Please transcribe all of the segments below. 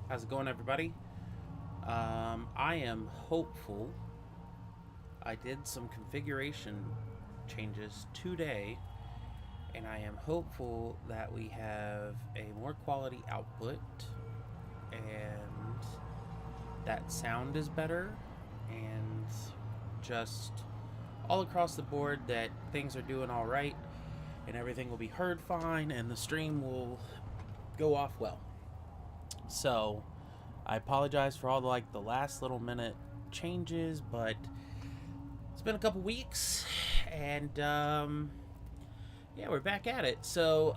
How's it going, everybody? I am hopeful. I did some configuration changes today, and I am hopeful that we have a more quality output and that sound is better, and just all across the board that things are doing all right and everything will be heard fine and the stream will go off well. So, I apologize for all the last little minute changes, but it's been a couple weeks, and yeah, we're back at it. So,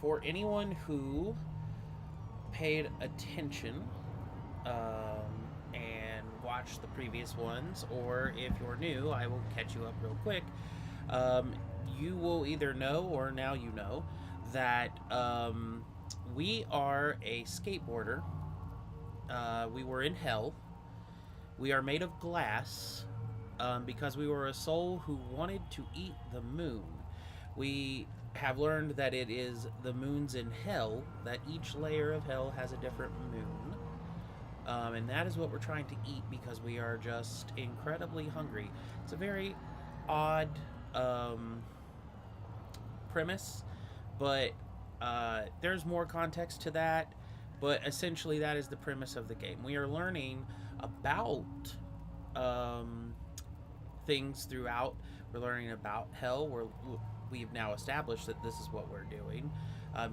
for anyone who paid attention and watched the previous ones, or if you're new, I will catch you up real quick. You will either know, or now you know, that we are a skateboarder. We were in hell. We are made of glass because we were a soul who wanted to eat the moon. We have learned that it is the moons in hell, that each layer of hell has a different moon. And that is what we're trying to eat because we are just incredibly hungry. It's a very odd premise, but there's more context to that. But essentially, that is the premise of the game. We are learning about things throughout. We're learning about hell. We've now established that this is what we're doing.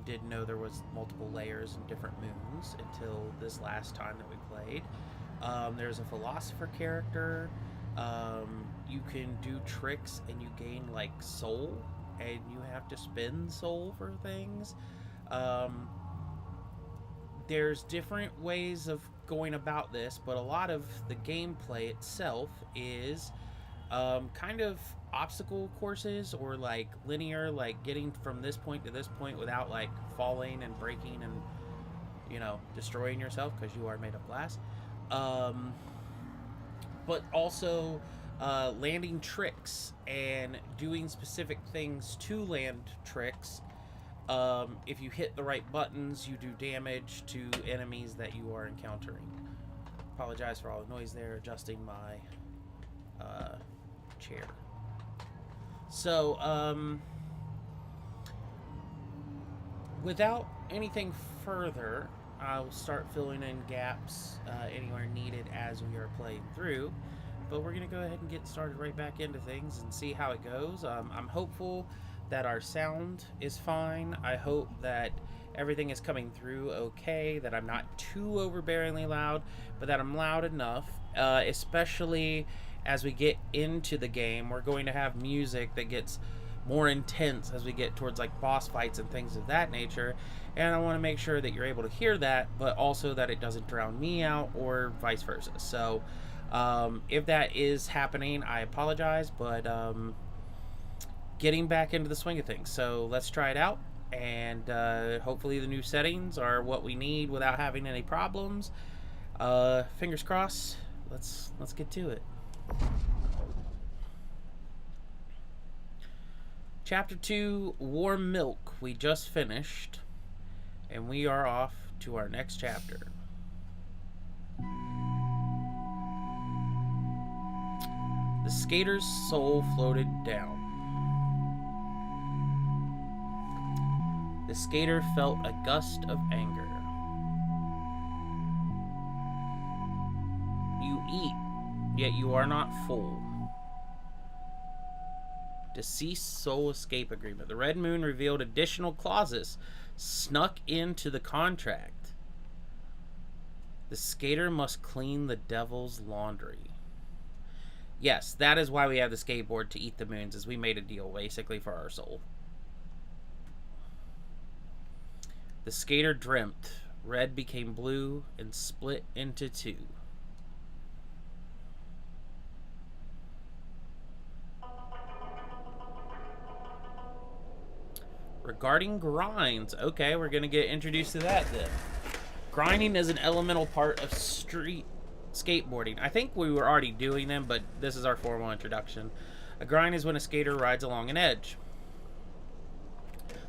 Didn't know there was multiple layers and different moons until this last time that we played. There's a philosopher character. You can do tricks and you gain like soul, and you have to spend soul for things. There's different ways of going about this, but a lot of the gameplay itself is kind of obstacle courses or like linear, like getting from this point to this point without like falling and breaking and, you know, destroying yourself because you are made of glass. But also landing tricks and doing specific things to land tricks. If you hit the right buttons, you do damage to enemies that you are encountering. Apologize for all the noise there, adjusting my chair. So, without anything further, I'll start filling in gaps anywhere needed as we are playing through. But we're going to go ahead and get started right back into things and see how it goes. I'm hopeful that our sound is fine. I hope that everything is coming through okay, that I'm not too overbearingly loud, but that I'm loud enough, especially as we get into the game. We're going to have music that gets more intense as we get towards like boss fights and things of that nature, and I want to make sure that you're able to hear that, but also that it doesn't drown me out or vice versa. So if that is happening, I apologize, but getting back into the swing of things. So let's try it out, and hopefully the new settings are what we need without having any problems. Fingers crossed. Let's get to it. Chapter 2, Warm Milk, we just finished, and we are off to our next chapter. The skater's soul floated down. The skater felt a gust of anger. You eat, yet you are not full. Deceased soul escape agreement. The Red Moon revealed additional clauses snuck into the contract. The skater must clean the devil's laundry. Yes, that is why we have the skateboard, to eat the moons, as we made a deal basically for our soul. The skater dreamt. Red became blue and split into two. Regarding grinds, okay, we're going to get introduced to that then. Grinding is an elemental part of street skateboarding. I think we were already doing them, but this is our formal introduction. A grind is when a skater rides along an edge.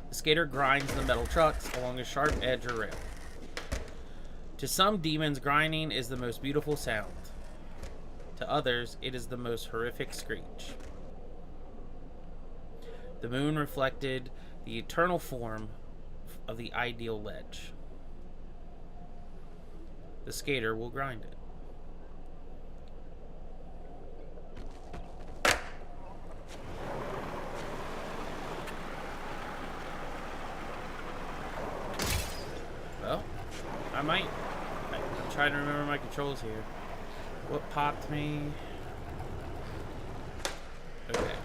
The skater grinds the metal trucks along a sharp edge or rail. To some demons, grinding is the most beautiful sound. To others, it is the most horrific screech. The moon reflected the eternal form of the ideal ledge. The skater will grind it. Well, I'm trying to remember my controls here. What popped me? Okay.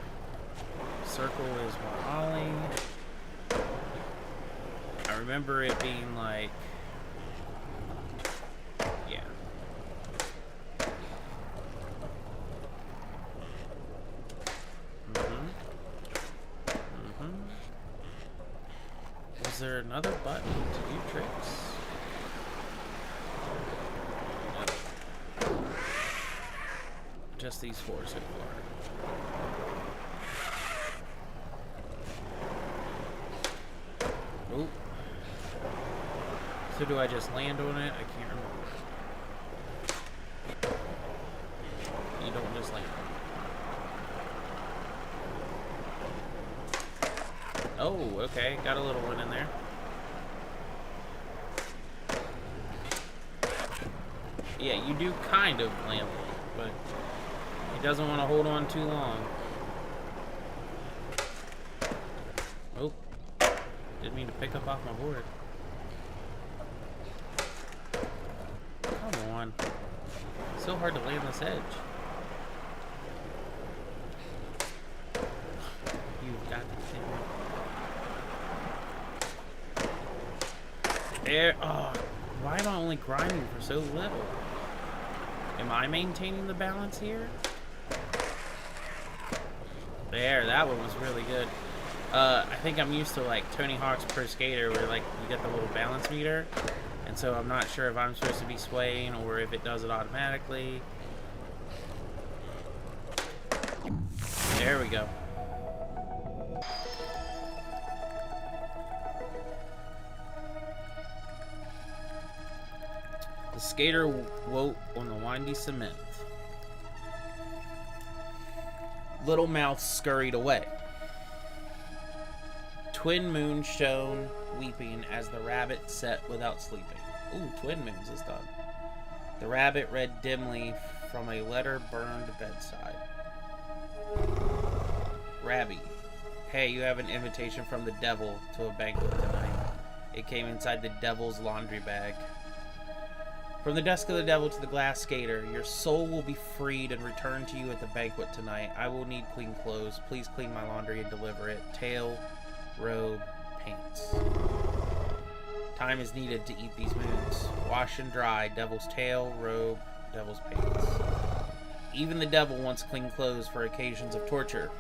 Circle is Ollie. I remember it being like, yeah. Is there another button to do tricks? No. Just these four so far. So do I just land on it? I can't remember. You don't just land on it. Oh, okay. Got a little one in there. Yeah, you do kind of land on it, but he doesn't want to hold on too long. Oh. Didn't mean to pick up off my board. Come on. It's so hard to land this edge. You've got to see. There. Oh, why am I only grinding for so little? Am I maintaining the balance here? There, that one was really good. I think I'm used to like Tony Hawk's Pro Skater where like you get the little balance meter, and so I'm not sure if I'm supposed to be swaying or if it does it automatically. There we go. The skater woke on the windy cement. Little Mouth scurried away. Twin moons shone, weeping, as the rabbit sat without sleeping. Ooh, twin moons is done. The rabbit read dimly from a letter burned bedside. Rabbi, hey, you have an invitation from the devil to a banquet tonight. It came inside the devil's laundry bag. From the desk of the devil to the glass skater, your soul will be freed and returned to you at the banquet tonight. I will need clean clothes. Please clean my laundry and deliver it. Tail, robe, pants. Time is needed to eat these moons. Wash and dry. Devil's tail, robe, devil's pants. Even the devil wants clean clothes for occasions of torture.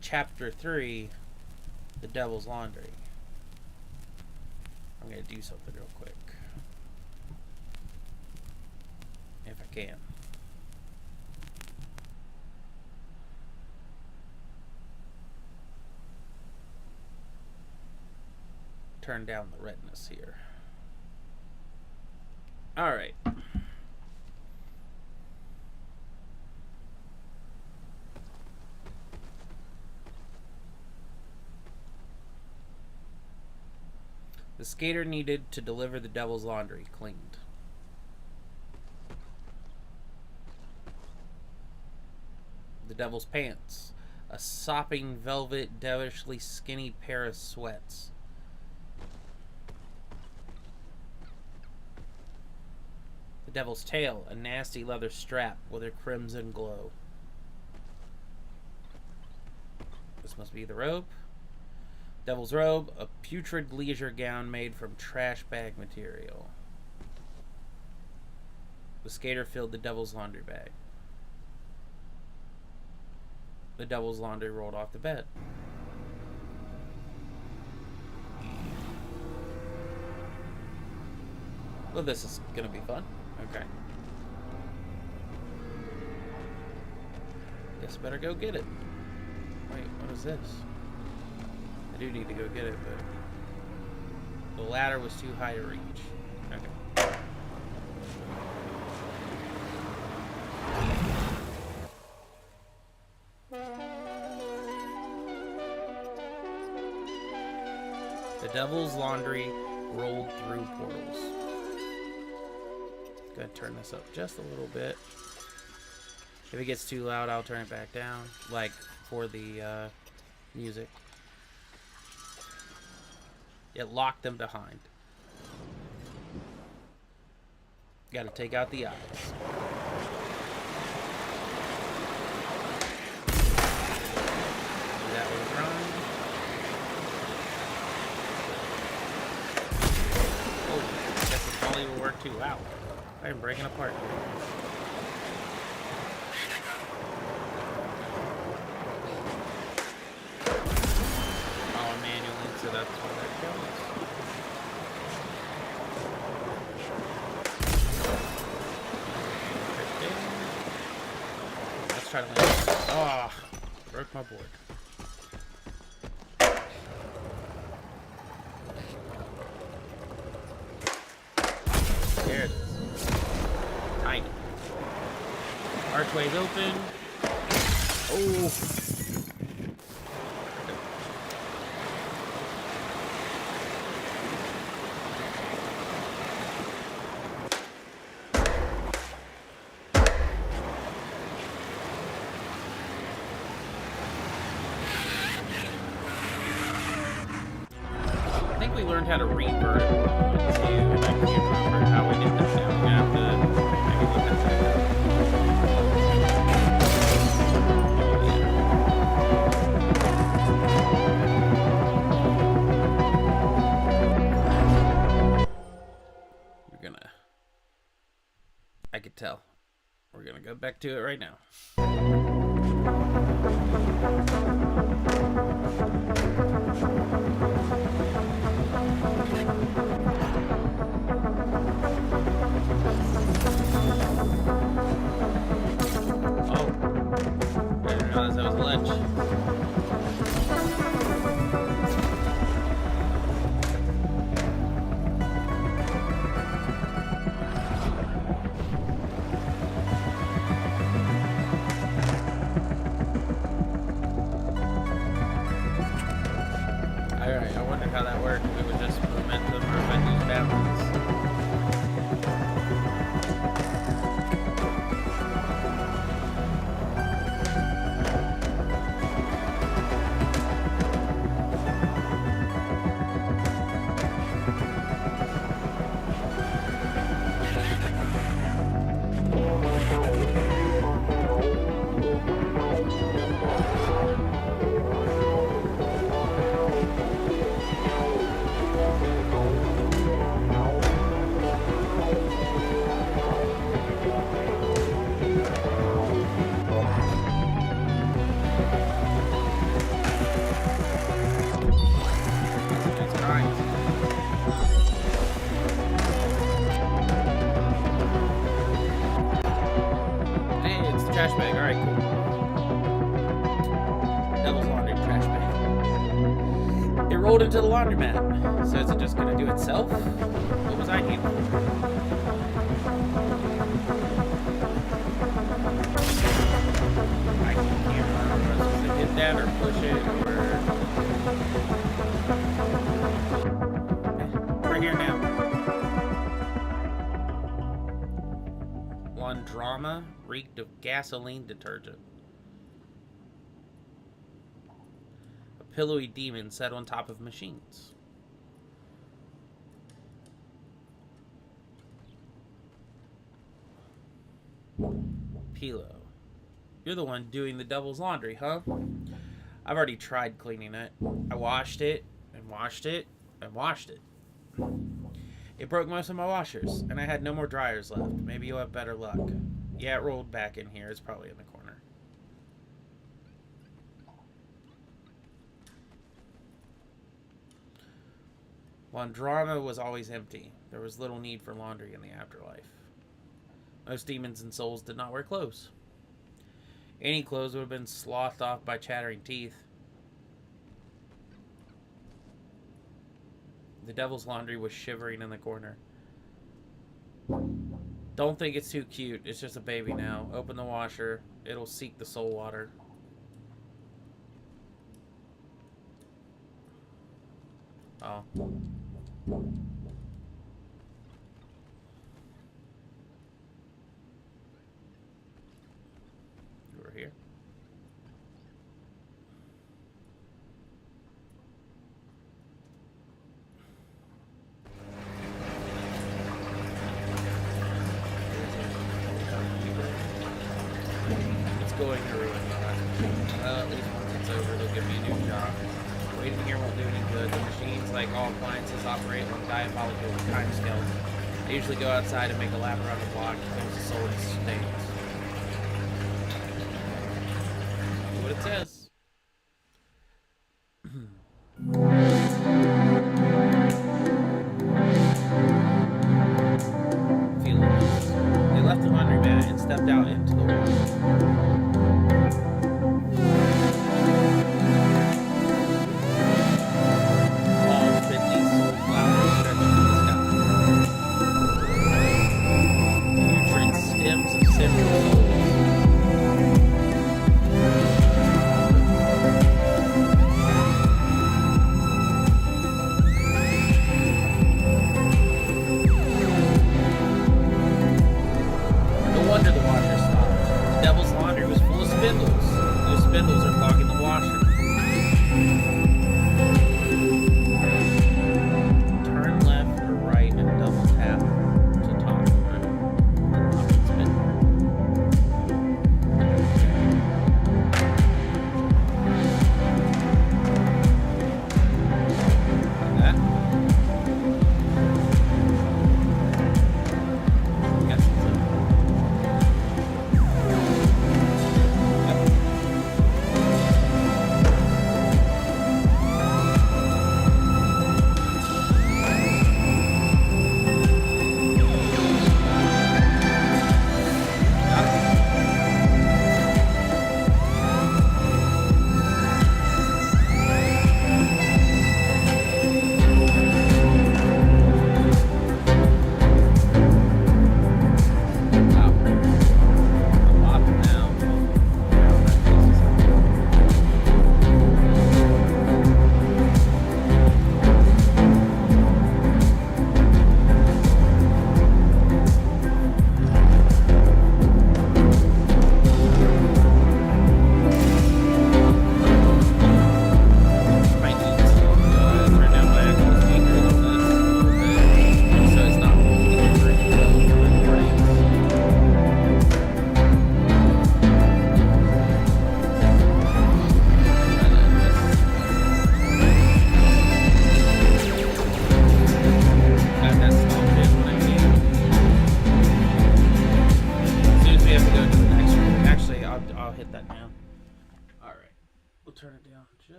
Chapter 3, The Devil's Laundry. I'm going to do something real quick. If I can. Turn down the redness here. Alright. The skater needed to deliver the devil's laundry cleaned. The devil's pants. A sopping velvet, devilishly skinny pair of sweats. The devil's tail. A nasty leather strap with a crimson glow. This must be the robe. Devil's robe, a putrid leisure gown made from trash bag material. The skater filled the devil's laundry bag. The devil's laundry rolled off the bed. Well, this is gonna be fun. Okay. Guess I better go get it. Wait, what is this? I do need to go get it, but the ladder was too high to reach. Okay. The devil's laundry rolled through portals. Go ahead and turn this up just a little bit. If it gets too loud, I'll turn it back down, like for the music. It locked them behind. Got to take out the eyes. That was wrong. Oh, I guess the volley will work too. Wow. I'm breaking apart. Oh, manually, so that's where that goes. Let's try to land. Oh, broke my board. Which way's open? Oh. I think we learned how to revert too, and I can't remember how we did this now. We're gonna have to maybe look at that. I could tell. We're gonna go back to it right now. Oh, I didn't realize that was a ledge. Alright, I wondered how that worked. If it was just momentum or if I used balance. Trash bag, alright, cool. Devil's Laundry trash bag. It rolled into the laundromat. So is it just gonna do itself? What was I doing? I can't remember if I was supposed to hit that or push it or... We're here now. Laundroma reeked of gasoline detergent. A pillowy demon sat on top of machines. Pilo, you're the one doing the devil's laundry, huh? I've already tried cleaning it. I washed it, and washed it, and washed it. It broke most of my washers, and I had no more dryers left. Maybe you'll have better luck. Yeah, it rolled back in here. It's probably in the corner. Laundroma was always empty. There was little need for laundry in the afterlife. Most demons and souls did not wear clothes. Any clothes would have been slothed off by chattering teeth. The devil's laundry was shivering in the corner. Don't think it's too cute. It's just a baby now. Open the washer. It'll seek the soul water. Oh. We're here. Going to ruin the last machine. Well, at least once it's over, they'll give me a new job. Waiting here won't do any good. The machines, like all appliances, operate on diabolical timescales. They usually go outside and make a lap around the block and close the soul in states. See what it says. Feelings. They left the laundromat and stepped out into the water. Stems of several souls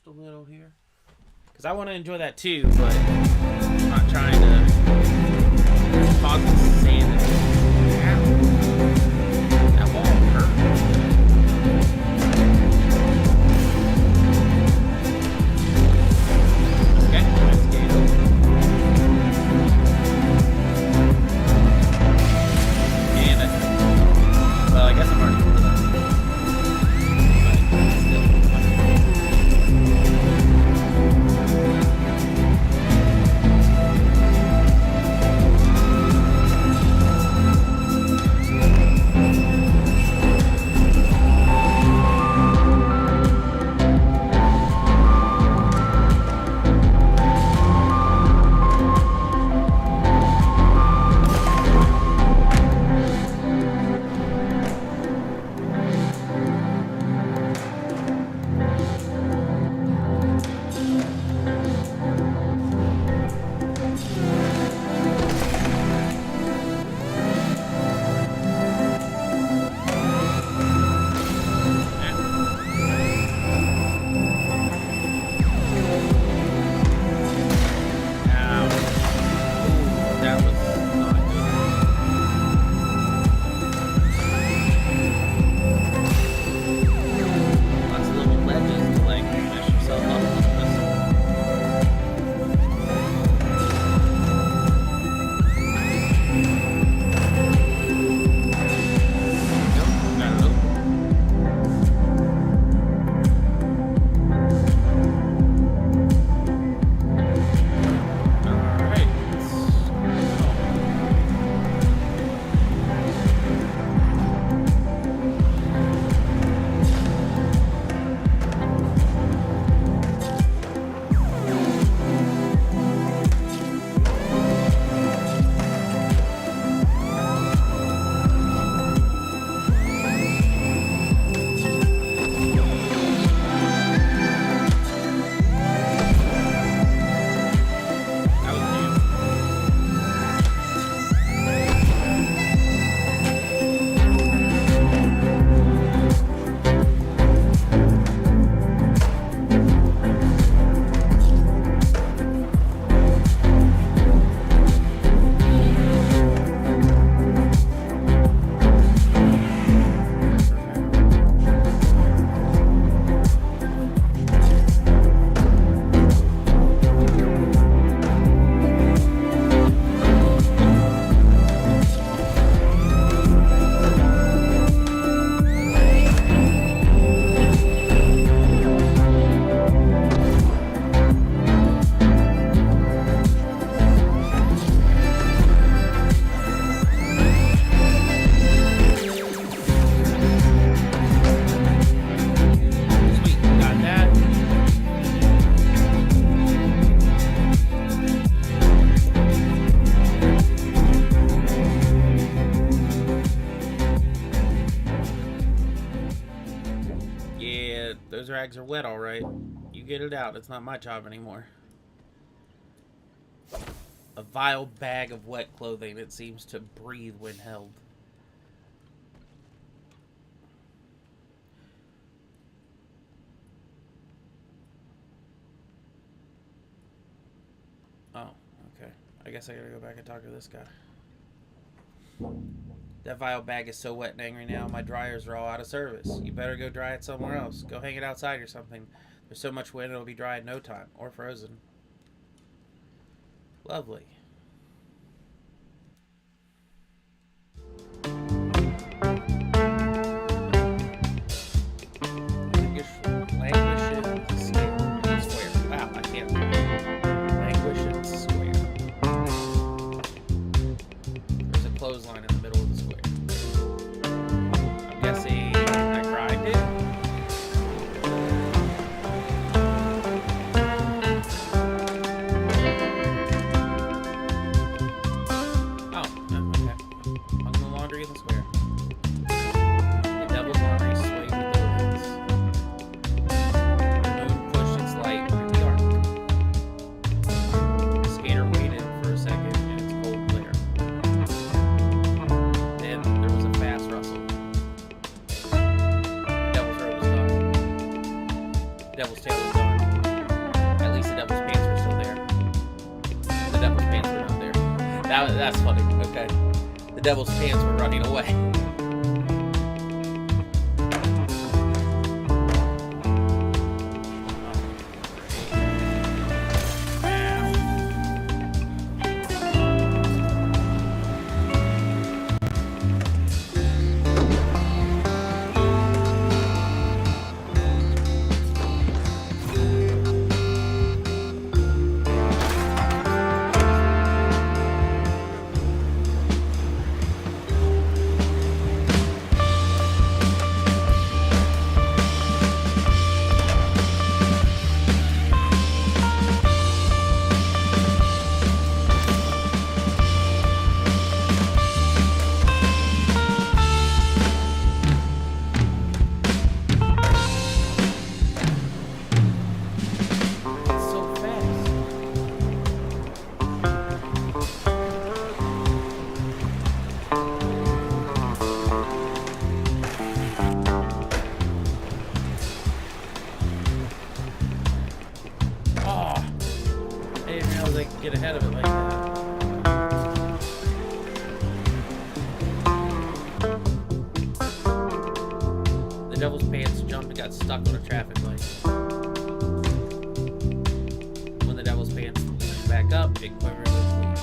just a little here. Because I want to enjoy that too, but I'm not trying to cause insanity. Ow. That wall hurt. Well, I guess I'm already into that. But still. Those rags are wet, all right. You get it out. It's not my job anymore. A vile bag of wet clothing that seems to breathe when held. Oh, okay. I guess I gotta go back and talk to this guy. That vile bag is so wet and angry now, my dryers are all out of service. You better go dry it somewhere else. Go hang it outside or something. There's so much wind it'll be dry in no time. Or frozen. Lovely. Wow, I can't. Languish and square. There's a clothesline in the middle of the square. I'm guessing I grind it. That's funny. Okay. The devil's pants were running away. Get ahead of it like that. The devil's pants jumped and got stuck on a traffic light. When the devil's pants leaned back up, it quivered with sleep.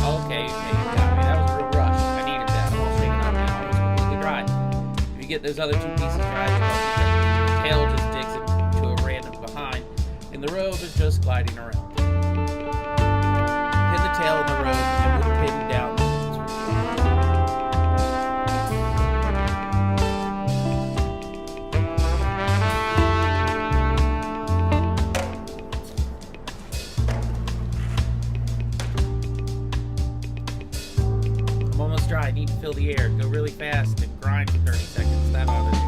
Okay, you got me. That was a real rush. I needed that. I'm all shaken up now. Almost completely dry. If you get those other two pieces dry, the tail just digs into a random behind. And the road is just gliding around. Hit the tail in the road and move the pin down. I'm almost dry. I need to fill the air. Go really fast and grind for 30 seconds. That ought to do it.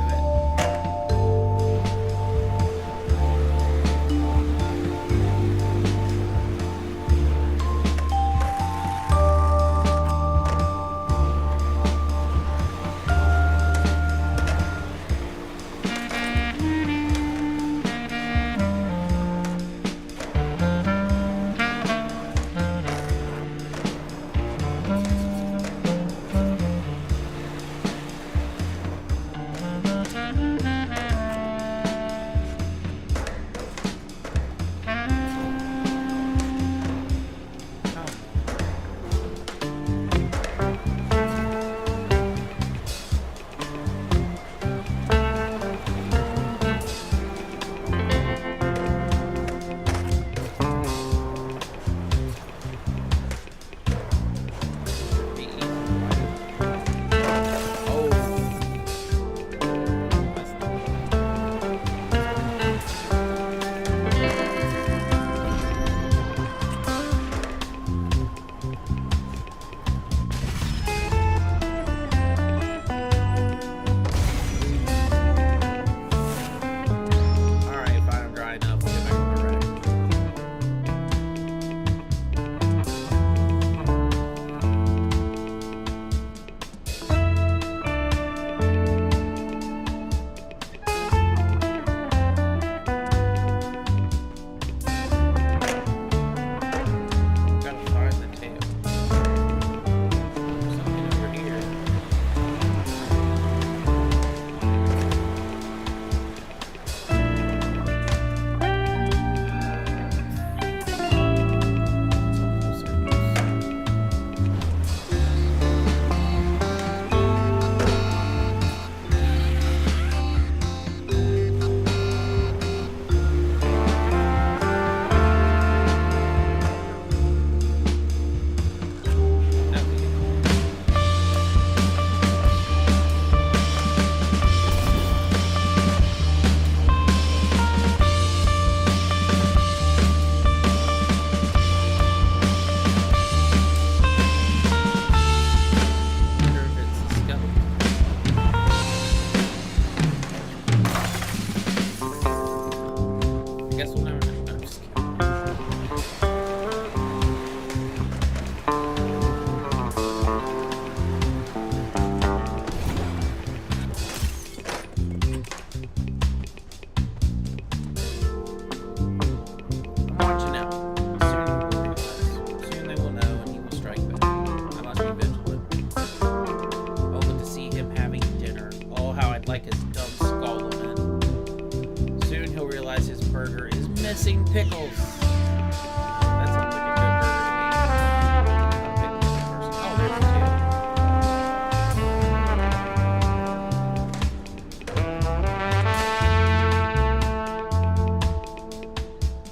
burger is missing pickles. That sounds like a good burger to me. Not a big pickle person. Oh, there's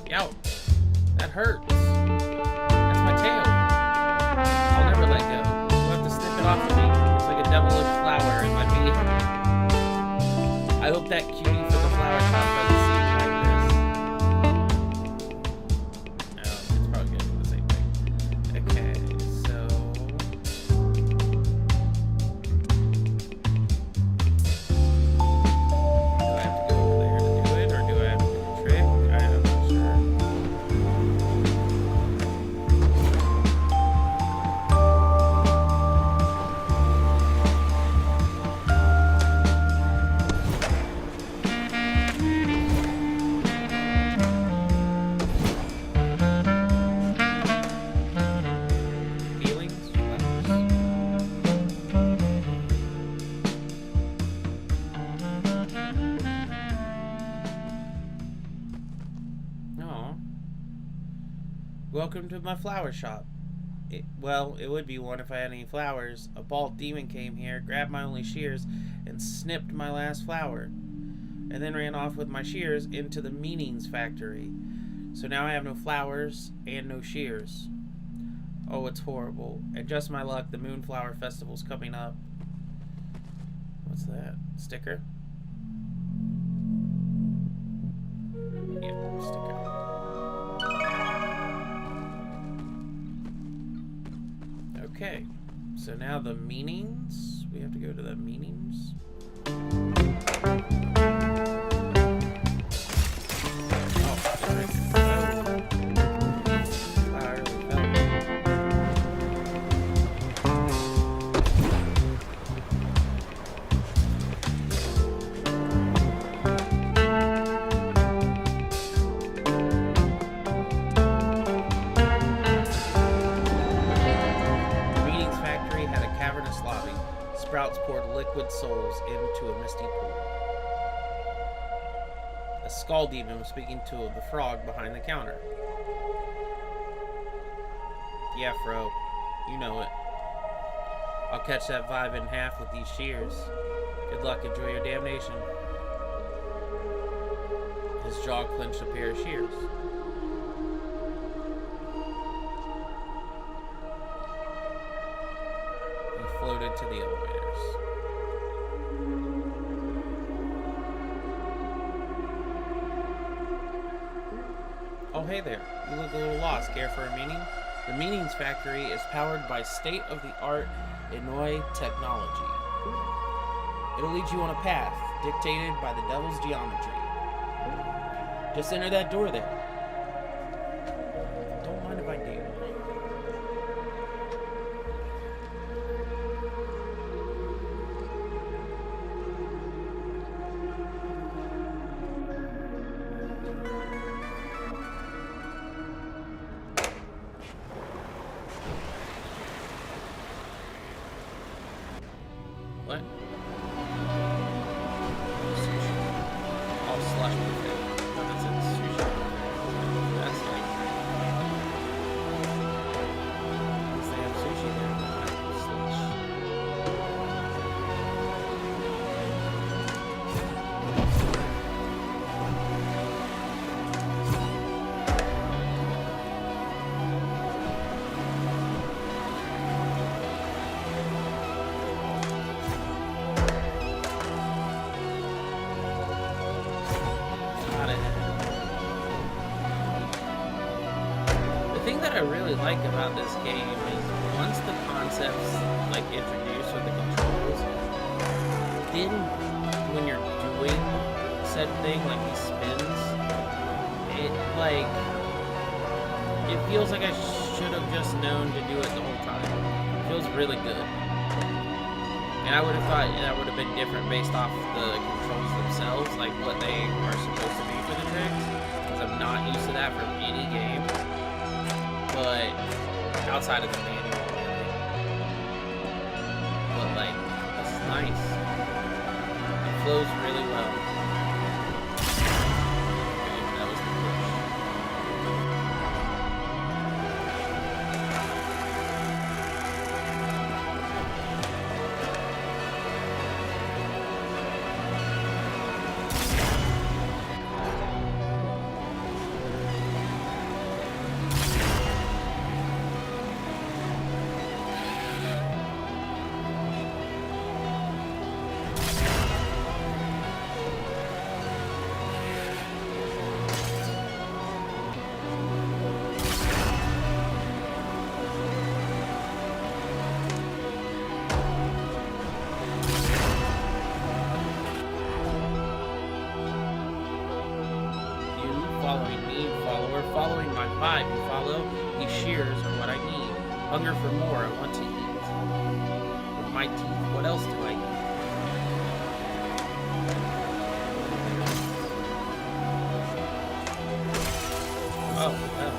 two. Yow, that hurts. That's my tail. I'll never let go. You'll have to snip it off of me. It's like a devilish flower in my beak. I hope that cutie for the flower shop doesn't see me like this. No, it's probably good for the same thing. Okay, so... Do I have to go over there to do it, or do I have to do a trick? I'm not sure. Feelings? No. Welcome to my flower shop. Well, it would be one if I had any flowers. A bald demon came here, grabbed my only shears, and snipped my last flower. And then ran off with my shears into the meanings factory. So now I have no flowers and no shears. Oh, it's horrible. And just my luck, the Moonflower Festival's coming up. What's that? Sticker? Yeah, sticker. Okay. So now the meanings. We have to go to the meanings. Oh, it's right there. I really felt it. Sprouts poured liquid souls into a misty pool. A skull demon was speaking to the frog behind the counter. Yeah, Fro, you know it. I'll catch that vibe in half with these shears. Good luck, enjoy your damnation. His jaw clenched a pair of shears. He floated to the elevators. Oh, hey there. You look a little lost. Care for a meaning? The Meanings Factory is powered by state-of-the-art Inouye technology. It'll lead you on a path dictated by the devil's geometry. Just enter that door there. Don't mind if I do. What? Sushi. Oh, slush buffet. That's it. Sushi. That's like... Because they have sushi there. Slush. The thing that I really like about this game is once the concepts like introduced with the controls, then when you're doing said thing like these spins, it feels like I should have just known to do it the whole time. It feels really good. And I would have thought that would have been different based off the controls themselves, like what they are supposed to be for the tricks, because I'm not used to that from any game. But outside of the manual, really. But like, this is nice. It flows really well. Okay, that was following me, follower. Following my vibe, you follow. These shears are what I need. Hunger for more, I want to eat. With my teeth, what else do I eat? Oh, hell.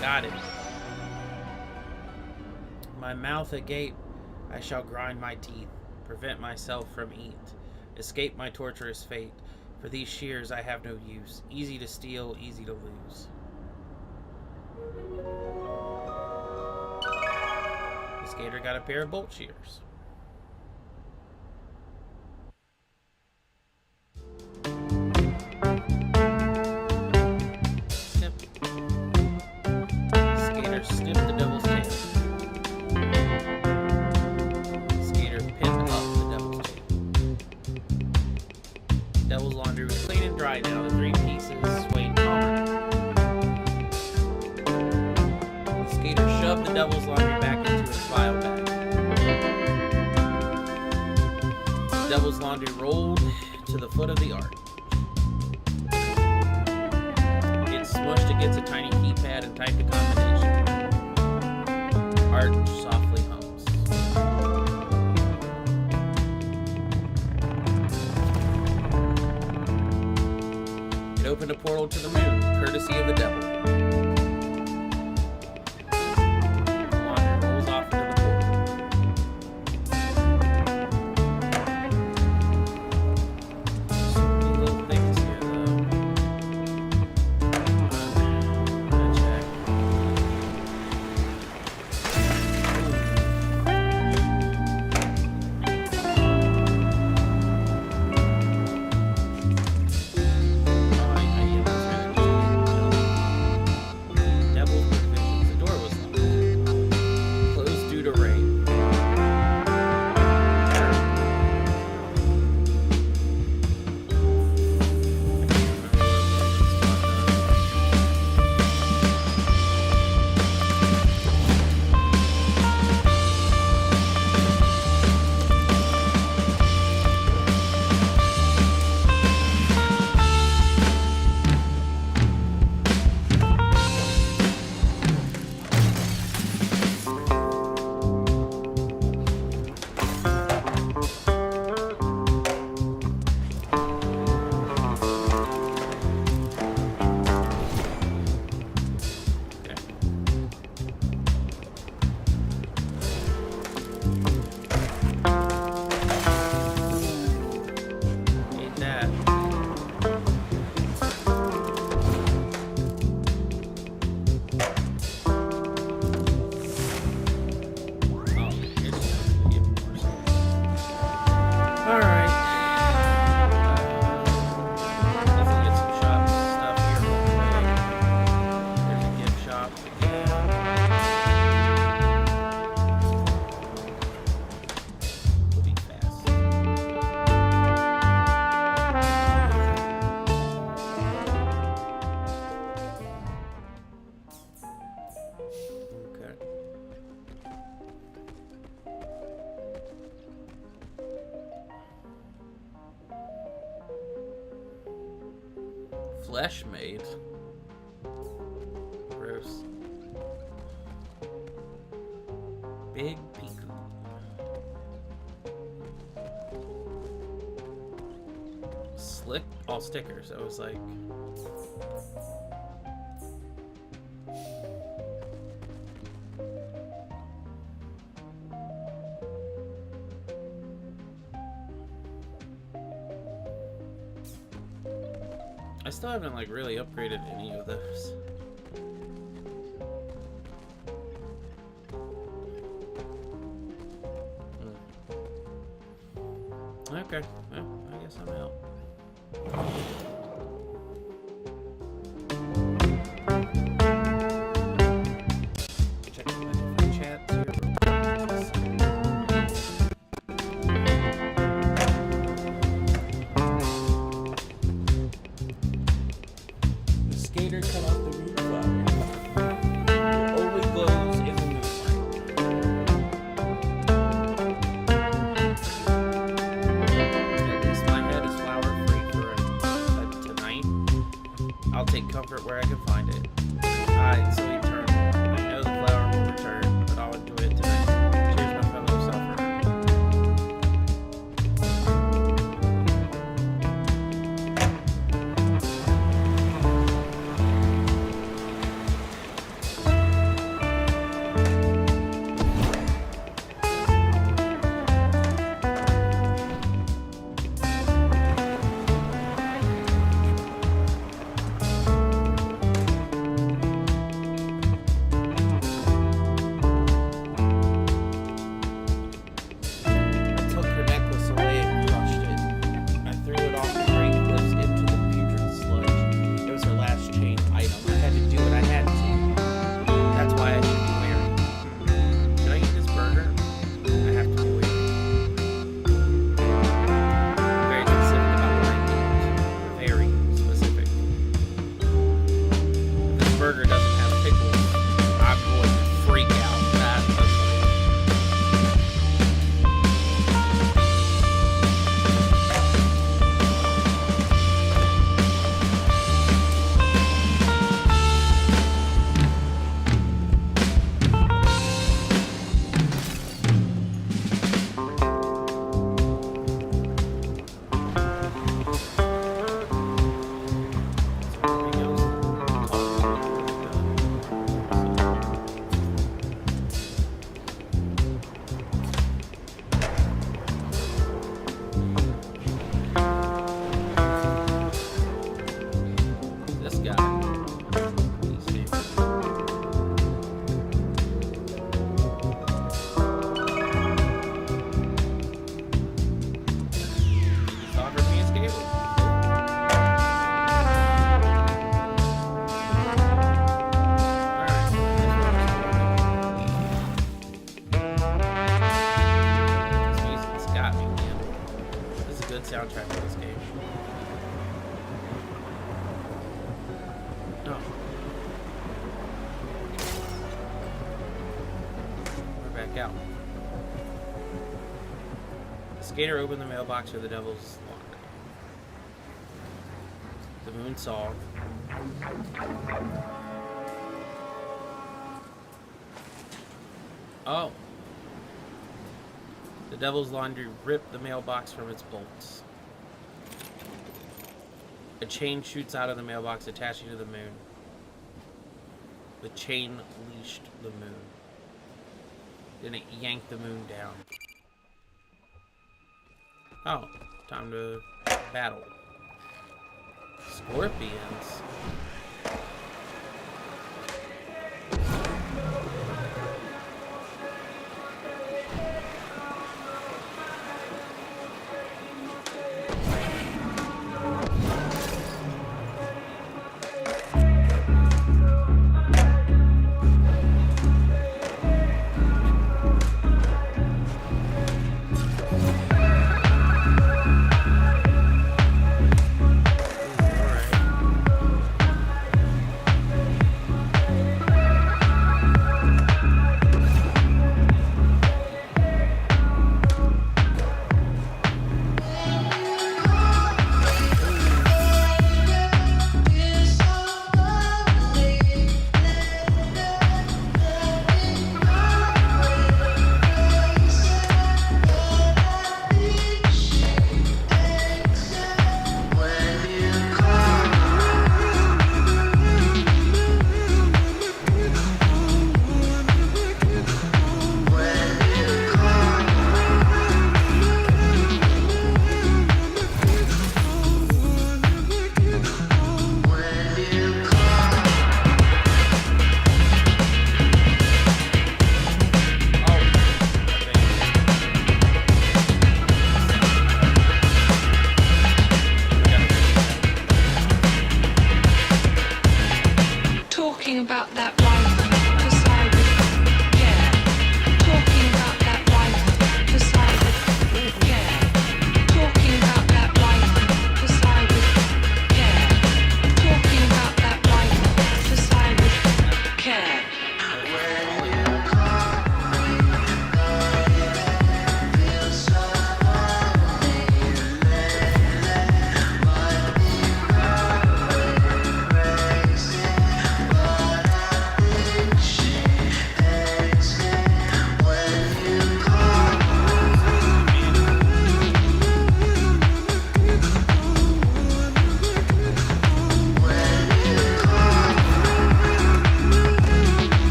Got it. My mouth agape, I shall grind my teeth, prevent myself from eat, escape my torturous fate. For these shears I have no use, easy to steal, easy to lose. The skater got a pair of bolt shears. Devil's laundry back into its file bag. Devil's laundry rolled to the foot of the arch. It's smushed against a tiny keypad and typed a combination. Arch softly hums. It opened a portal to the moon, courtesy of the devil. Flesh made. Gross. Big Piku. Slick, all stickers. I was like, I still haven't like really upgraded any of those. Okay. Well, I guess I'm out. Check the chat here. The skater cut off the moonflower. It only glows in the moonlight. At least my head is flower free for tonight. I'll take comfort where I can find it. So eternal. I know the flower will return, but I'll enjoy it tonight. Cheers, my fellow sufferer. Soundtrack for this game. Oh. We're back out. The skater opened the mailbox for the devil's laundry. The moon saw. Oh. The devil's laundry ripped the mailbox from its bolts. A chain shoots out of the mailbox, attaching to the moon. The chain leashed the moon. Then it yanked the moon down. Oh, time to battle. Scorpions. Talking about that wife, decided, yeah. Talking about that wife, decided, yeah. Talking about that wife, decided, yeah. Talking about that wife, decided, care.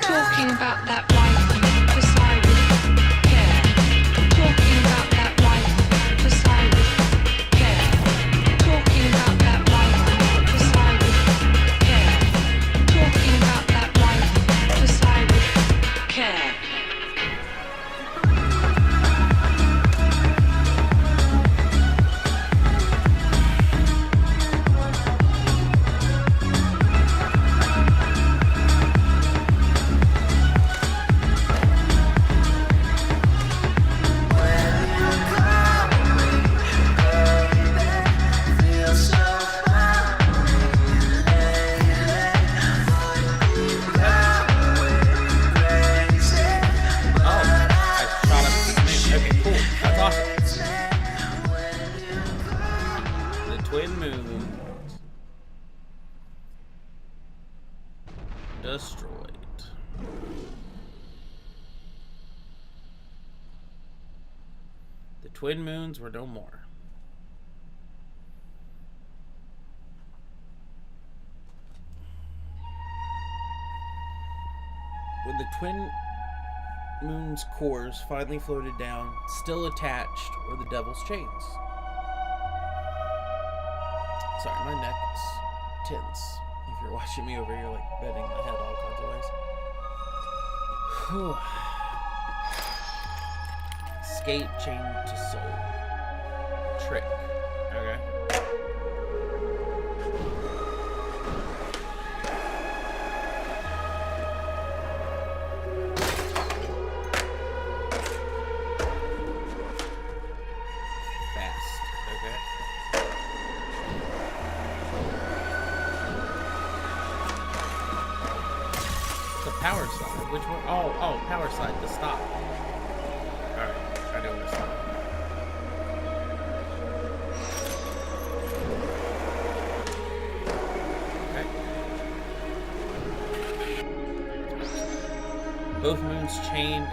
Talking about that wife, decided, care. Talking about that wife, decided, care. Talking about that wife, decided, care. Talking about that wife, decided, care. Destroyed. The twin moons were no more. When the twin moon's cores finally floated down, still attached were the devil's chains. Sorry, my neck's tense. If you're watching me over here, like bending my head all kinds of ways. Skate chain to soul. Trick. Okay. Fast. Okay. Power slide. Which one? Oh, power slide to stop. Alright, I know where to stop. Okay. Both moons chained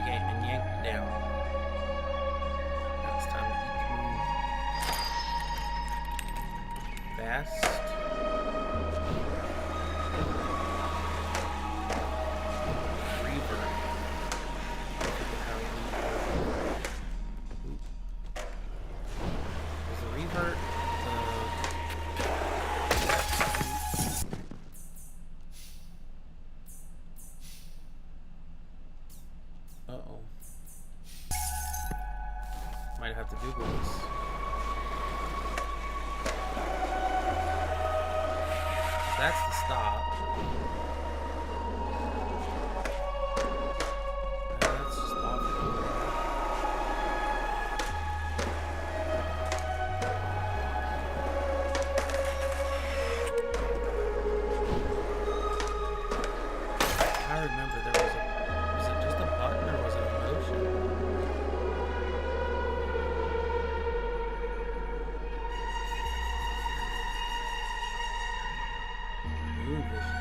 and yanked down. Now it's time to each moon. Fast. Uh-oh. Might have to Google this. That's the stop. That's just awful. I remember there was it just a button or was it a motion? Moon vision.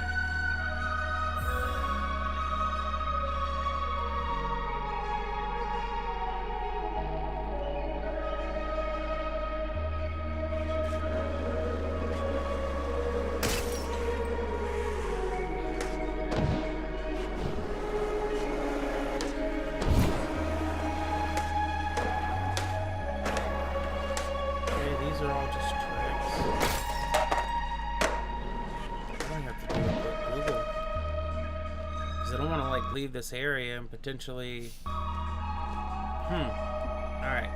all just tricks. I might have to do it with Google. Because I don't want to, like, leave this area and potentially... Alright.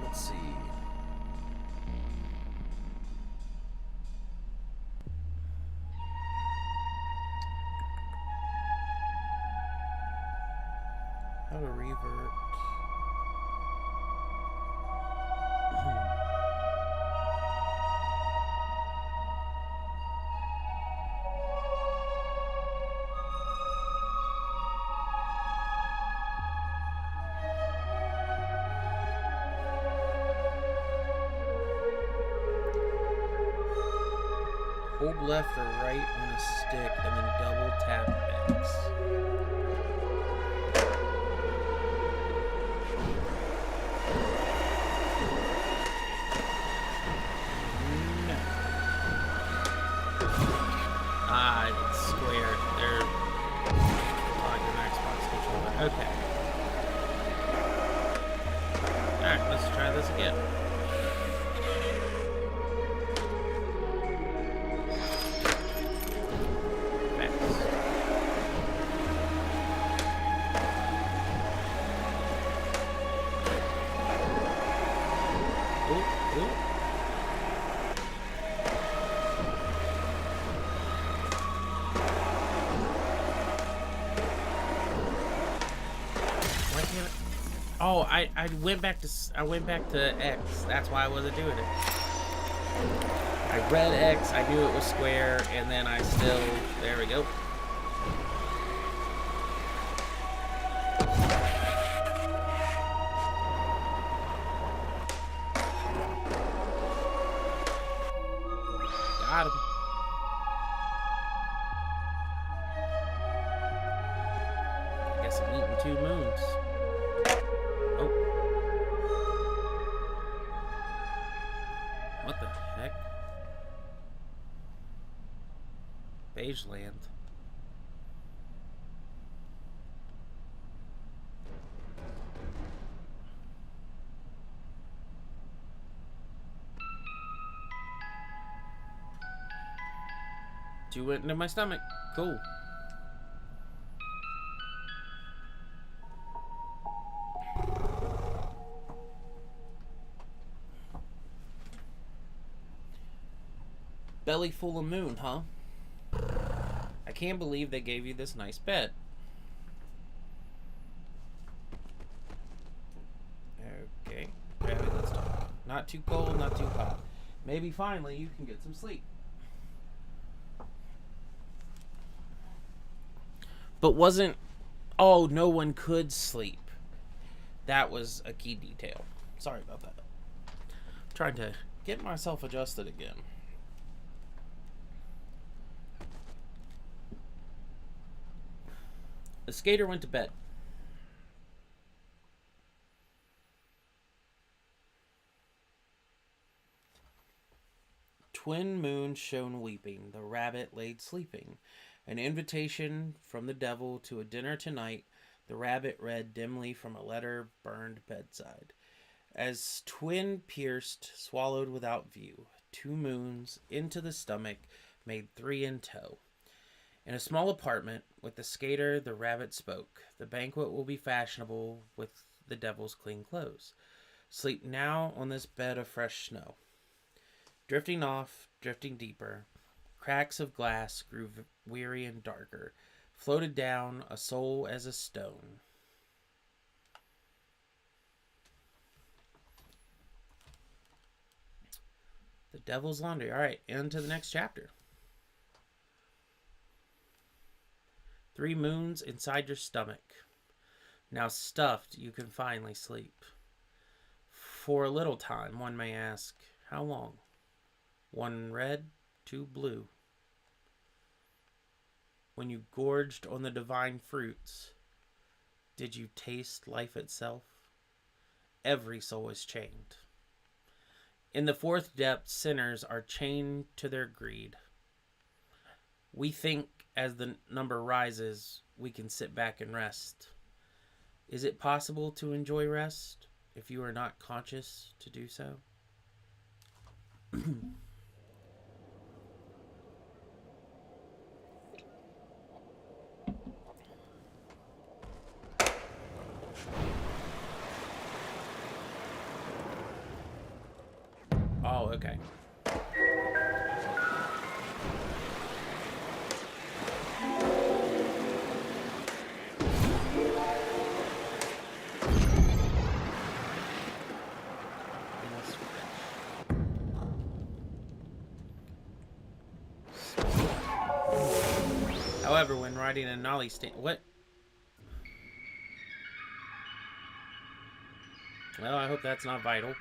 Let's see. How to revert. Hold left or right on a stick and then double tap X. No. It's square. They're like an Xbox controller. Okay. Alright, let's try this again. Oh, I went back to X. That's why I wasn't doing it. I read X. I knew it was square, and then I still. There we go. Got him. I guess I'm eating 2 moons. Oh. What the heck? Beige land. Two went into my stomach. Cool. Belly full of moon, huh? I can't believe they gave you this nice bed. Okay. Gravity, let's talk. Not too cold, not too hot. Maybe finally you can get some sleep. But wasn't... Oh, no one could sleep. That was a key detail. Sorry about that. I'm trying to get myself adjusted again. The skater went to bed. Twin moons shone weeping, the rabbit laid sleeping. An invitation from the devil to a dinner tonight, the rabbit read dimly from a letter burned bedside. As twin pierced, swallowed without view, 2 moons into the stomach made 3 in tow. In a small apartment, with the skater, the rabbit spoke. The banquet will be fashionable with the devil's clean clothes. Sleep now on this bed of fresh snow. Drifting off, drifting deeper, cracks of glass grew weary and darker, floated down, a soul as a stone. The Devil's Laundry. All right, into the next chapter. 3 moons inside your stomach. Now stuffed, you can finally sleep. For a little time, one may ask, how long? 1 red, 2 blue. When you gorged on the divine fruits, did you taste life itself? Every soul is chained. In the 4th depth, sinners are chained to their greed. We think as the number rises, we can sit back and rest. Is it possible to enjoy rest if you are not conscious to do so? Oh, okay. However, when riding a nollie stand... What? Well, I hope that's not vital.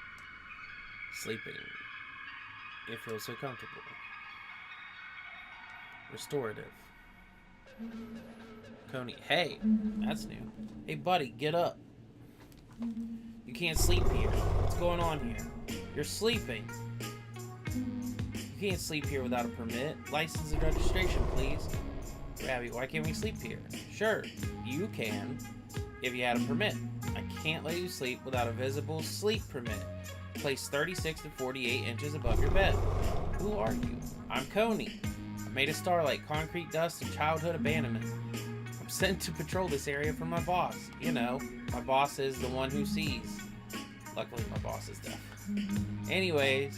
Sleeping. It feels so comfortable. Restorative. Coney. Hey, that's new. Hey, buddy, get up. You can't sleep here. What's going on here? You're sleeping. You can't sleep here without a permit. License and registration, please. Rabby, why can't we sleep here? Sure, you can if you had a permit. I can't let you sleep without a visible sleep permit. Placed 36 to 48 inches above your bed. Who are you? I'm Coney. I'm made of starlight, concrete dust, and childhood abandonment. I'm sent to patrol this area from my boss. You know, my boss is the one who sees. Luckily, my boss is deaf. Anyways,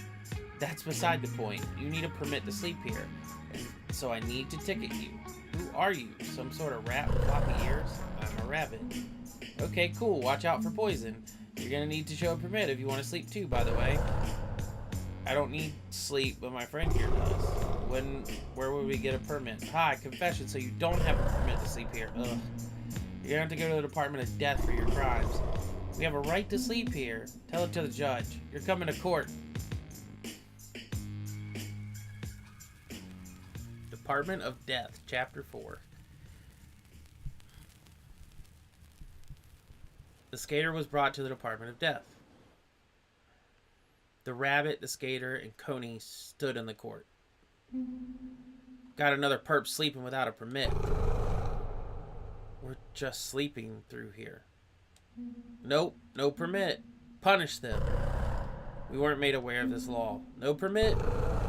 that's beside the point. You need a permit to sleep here, and so I need to ticket you. Who are you? Some sort of rat with floppy ears? I'm a rabbit. Okay, cool. Watch out for poison. You're gonna need to show a permit if you want to sleep too, by the way. I don't need sleep, but my friend here does. Where would we get a permit? Hi, confession, so you don't have a permit to sleep here. Ugh. You're gonna have to go to the Department of Death for your crimes. We have a right to sleep here. Tell it to the judge. You're coming to court. Department of Death, Chapter 4. The skater was brought to the Department of Death. The rabbit, the skater, and Coney stood in the court. Got another perp sleeping without a permit. We're just sleeping through here. Nope, no permit. Punish them. We weren't made aware of this law. No permit.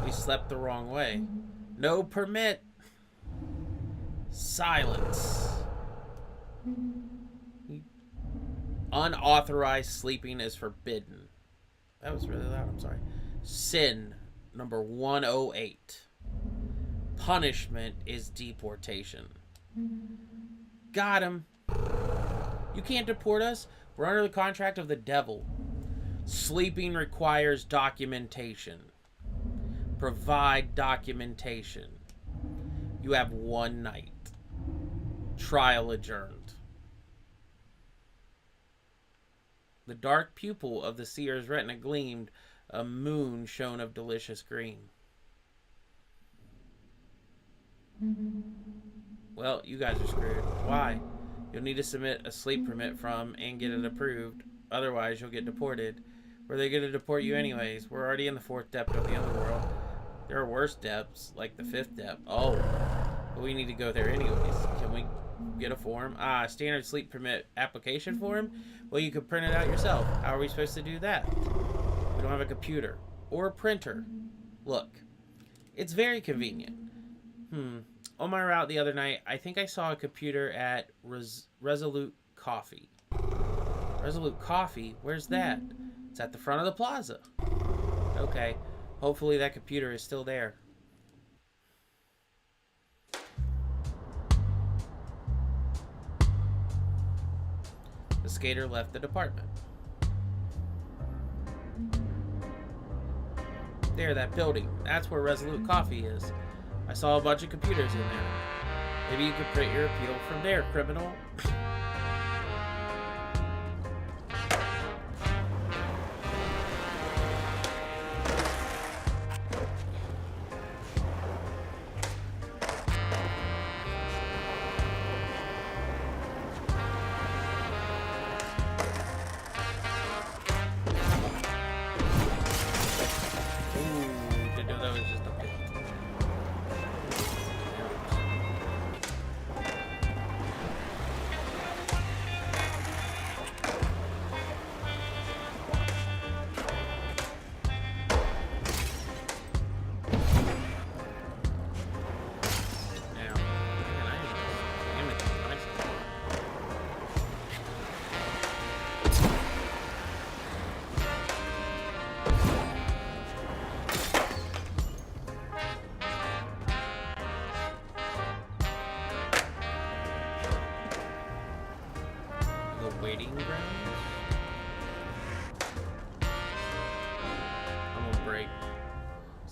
We slept the wrong way. No permit. Silence. Unauthorized sleeping is forbidden. That was really loud, I'm sorry. Sin number 108. Punishment is deportation. Got him. You can't deport us. We're under the contract of the devil. Sleeping requires documentation. Provide documentation. You have one night. Trial adjourned. The dark pupil of the seer's retina gleamed. A moon shone of delicious green. Well, you guys are screwed. Why? You'll need to submit a sleep permit from and get it approved. Otherwise, you'll get deported. Where are they going to deport you anyways? We're already in the 4th depth of the underworld. There are worse depths, like the 5th depth. Oh, but we need to go there anyways. Can we get a form? Standard sleep permit application form? Well, you could print it out yourself. How are we supposed to do that? We don't have a computer or a printer. Look, it's very convenient. On my route the other night, I think I saw a computer at Resolute Coffee. Resolute Coffee? Where's that? It's at the front of the plaza. Okay, hopefully that computer is still there. The skater left the department. There, that building. That's where Resolute Coffee is. I saw a bunch of computers in there. Maybe you could print your appeal from there, criminal.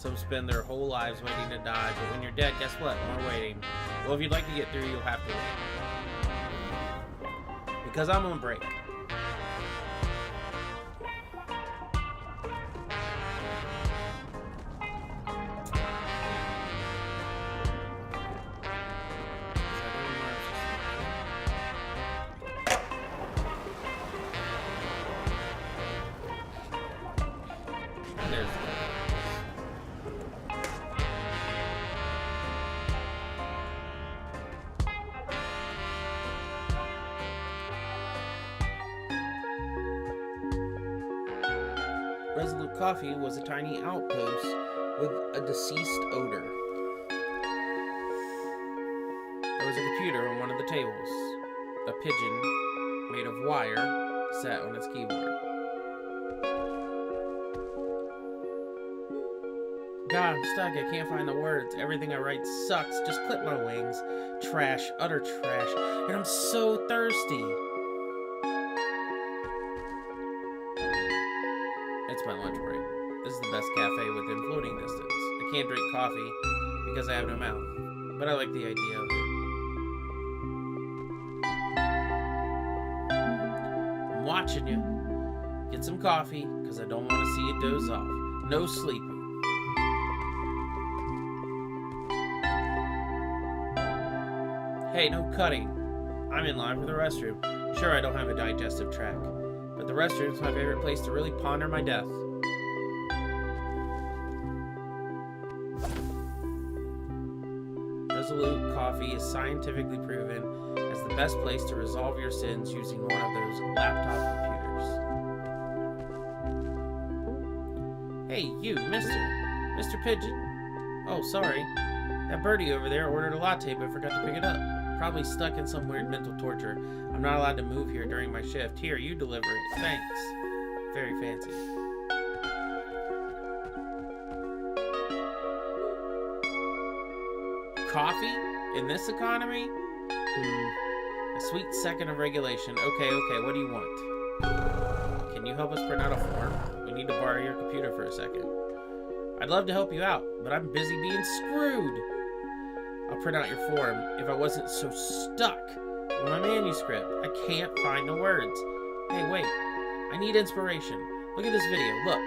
Some spend their whole lives waiting to die, but when you're dead, guess what? More waiting. Well, if you'd like to get through, you'll have to wait. Because I'm on break. Resolute Coffee was a tiny outpost with a deceased odor. There was a computer on one of the tables. A pigeon made of wire sat on its keyboard. God, I'm stuck. I can't find the words. Everything I write sucks. Just clip my wings. Trash, utter trash. And I'm so thirsty. It's my lunch break. This is the best cafe within floating distance. I can't drink coffee because I have no mouth, but I like the idea of it. I'm watching you. Get some coffee because I don't want to see you doze off. No sleeping. Hey, no cutting. I'm in line for the restroom. Sure, I don't have a digestive tract, but the restroom's my favorite place to really ponder my death. Resolute Coffee is scientifically proven as the best place to resolve your sins using one of those laptop computers. Hey, you, Mr. Pigeon. Oh, sorry. That birdie over there ordered a latte but forgot to pick it up. Probably stuck in some weird mental torture. I'm not allowed to move here during my shift. Here, you deliver it. Thanks. Very fancy. Coffee? In this economy? A sweet second of regulation. Okay, what do you want? Can you help us print out a form? We need to borrow your computer for a second. I'd love to help you out, but I'm busy being screwed. I'll print out your form if I wasn't so stuck with my manuscript. I can't find the words. Hey, wait. I need inspiration. Look at this video. Look.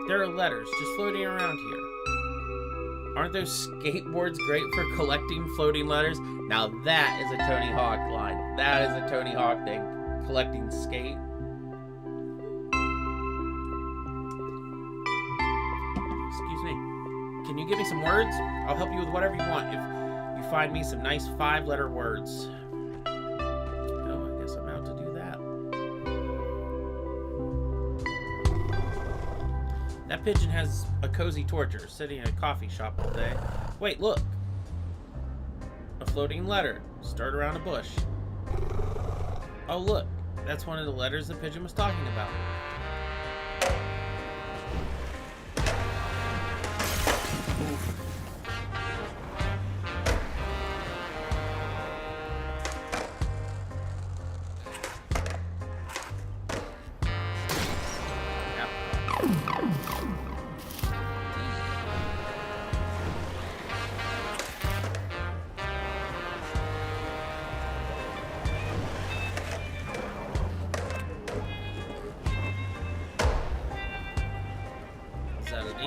There are letters just floating around here. Aren't those skateboards great for collecting floating letters? Now that is a Tony Hawk line. That is a Tony Hawk thing. Collecting skate. Excuse me. Can you give me some words? I'll help you with whatever you want if you find me some nice 5-letter words. Oh, I guess I'm out to do that. That pigeon has a cozy torture, sitting in a coffee shop all day. Wait, look. A floating letter, stirred around a bush. Oh, look. That's one of the letters the pigeon was talking about. Is that an E?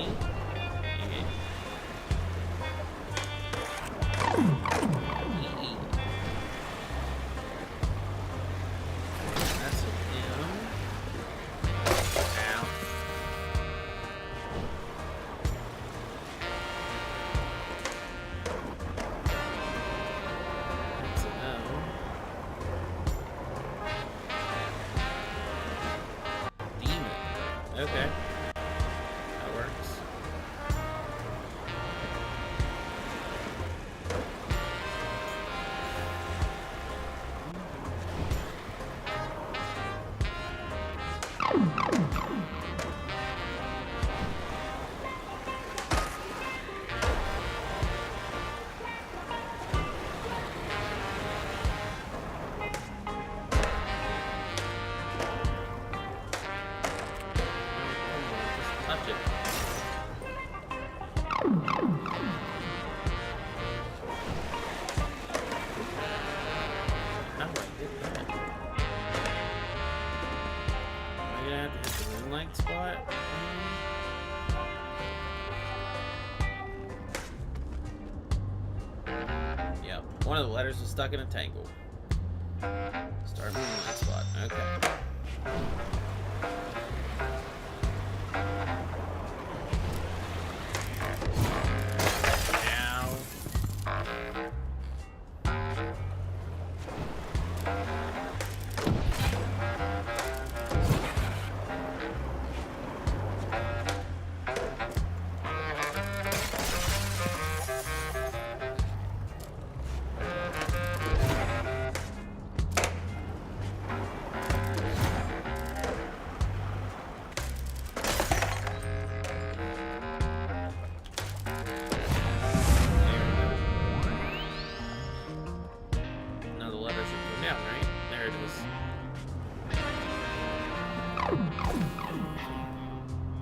Yeah. E. That's an M. Ow. That's an O. Demon. Okay. That works. Just touch it. have to hit the moonlight spot. Yep, one of the letters was stuck in a tangle. Start moonlight spot. Okay.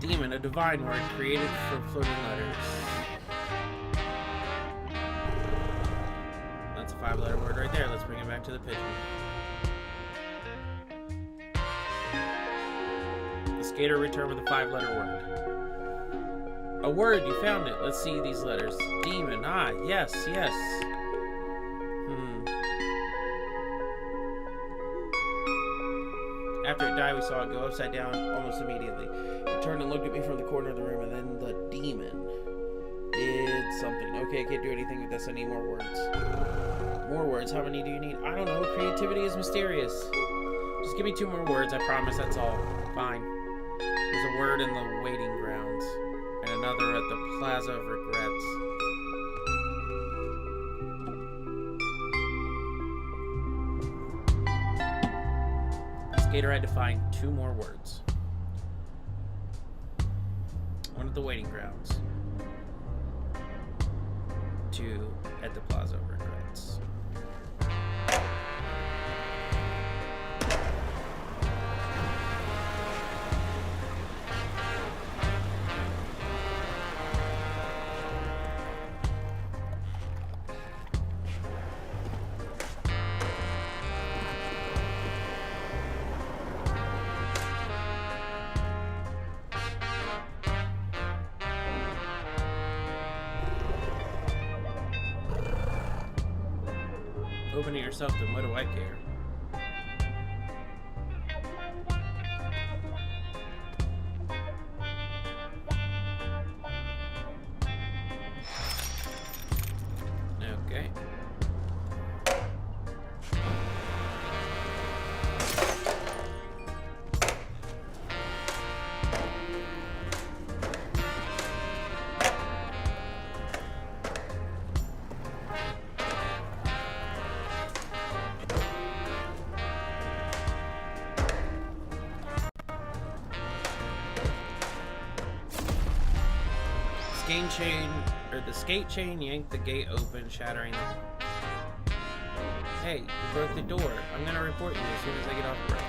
Demon, a divine word created from floating letters. That's a 5-letter word right there. Let's bring it back to the pigeon. The skater returned with a 5-letter word. A word, you found it. Let's see these letters. Demon, yes. After it died, we saw it go upside down almost immediately. It turned and looked at me from the corner of the room, and then the demon did something. Okay, I can't do anything with this. I need more words. More words? How many do you need? I don't know. Creativity is mysterious. Just give me 2 more words. I promise that's all. Fine. There's a word in the waiting grounds, and another at the Plaza of Regrets. Skater had to find 2 more words. One at the waiting grounds. 2 at the Plaza of Regrets. Open it yourself, then what do I care? Okay. The skate chain yanked the gate open, shattering them. Hey, you broke the door. I'm gonna report you as soon as I get off break.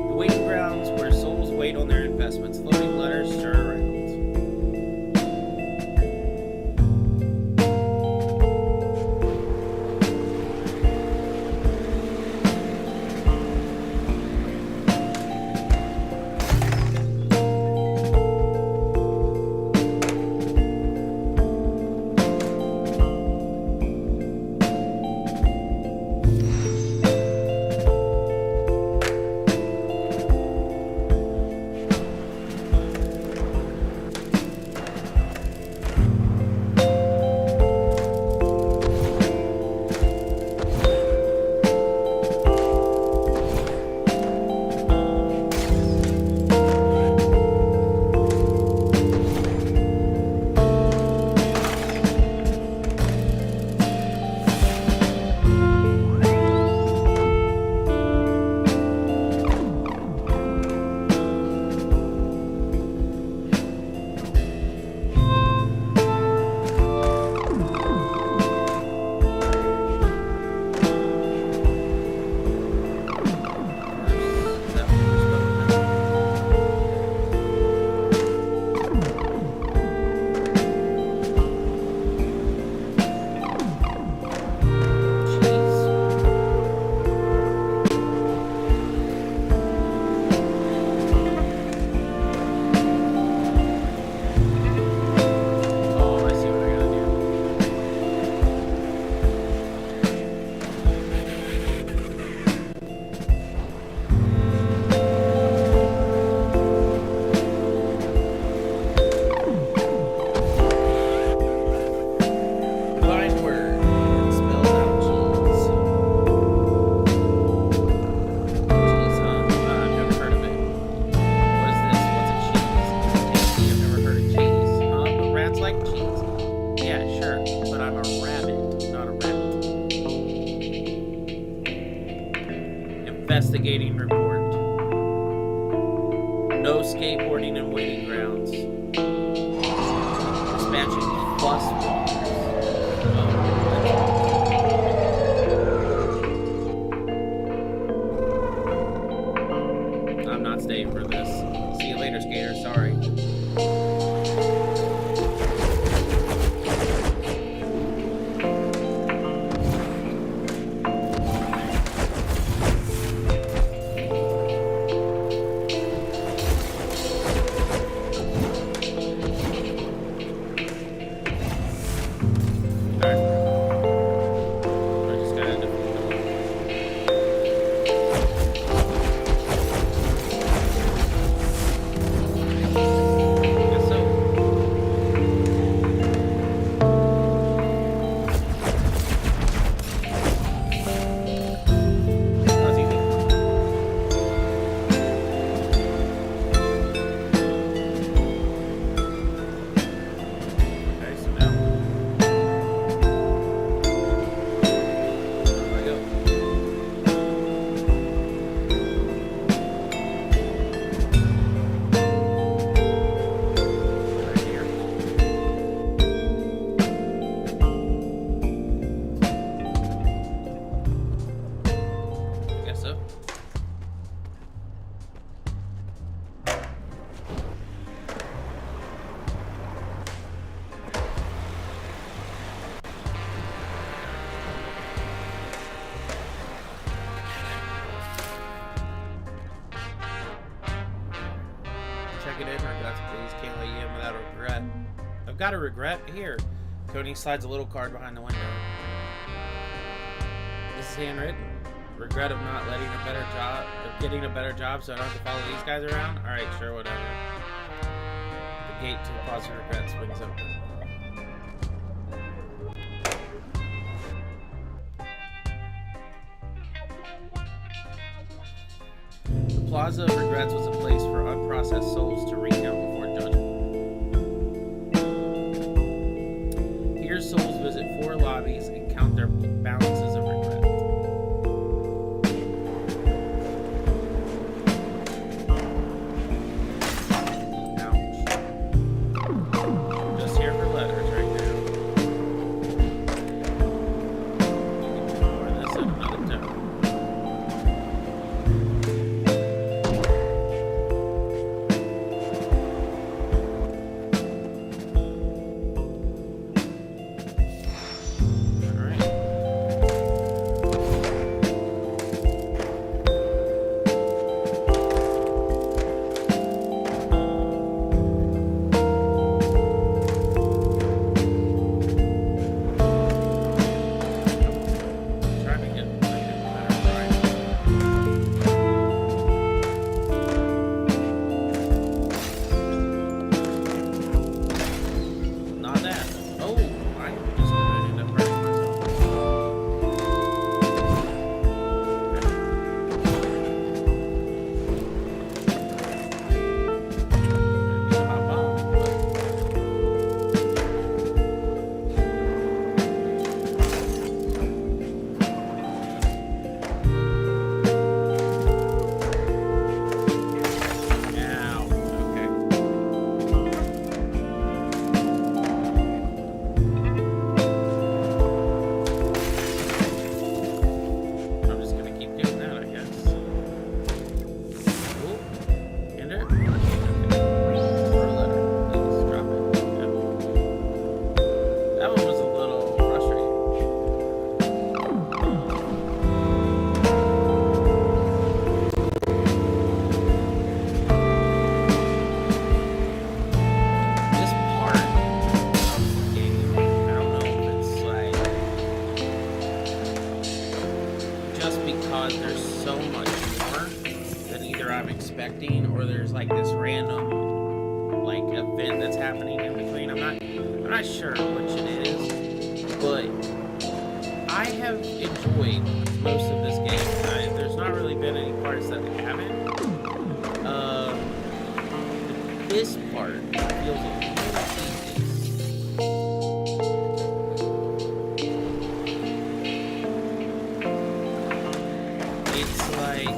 The waiting grounds where souls wait on their investments. Floating letters stir around. Investigating report. No skateboarding in waiting grounds. Dispatching bus walkers. I'm not staying for this. See you later, skater. Sorry. Got a regret here. Tony slides a little card behind the window. This is handwritten. Regret of not letting a better job, of getting a better job, so I don't have to follow these guys around. All right, sure, whatever. The gate to the closet of regret swings open. The Plaza of Regrets was a place for unprocessed souls to recount before judgment. Here, souls visit 4 lobbies and count their balances of regret. Ouch. Just here for letters right now. Ignore this and another tone. Or there's like this random like event that's happening in between. I'm not sure which it is, but I have enjoyed most of this game. There's not really been any parts that haven't. This part feels a little tedious. It's like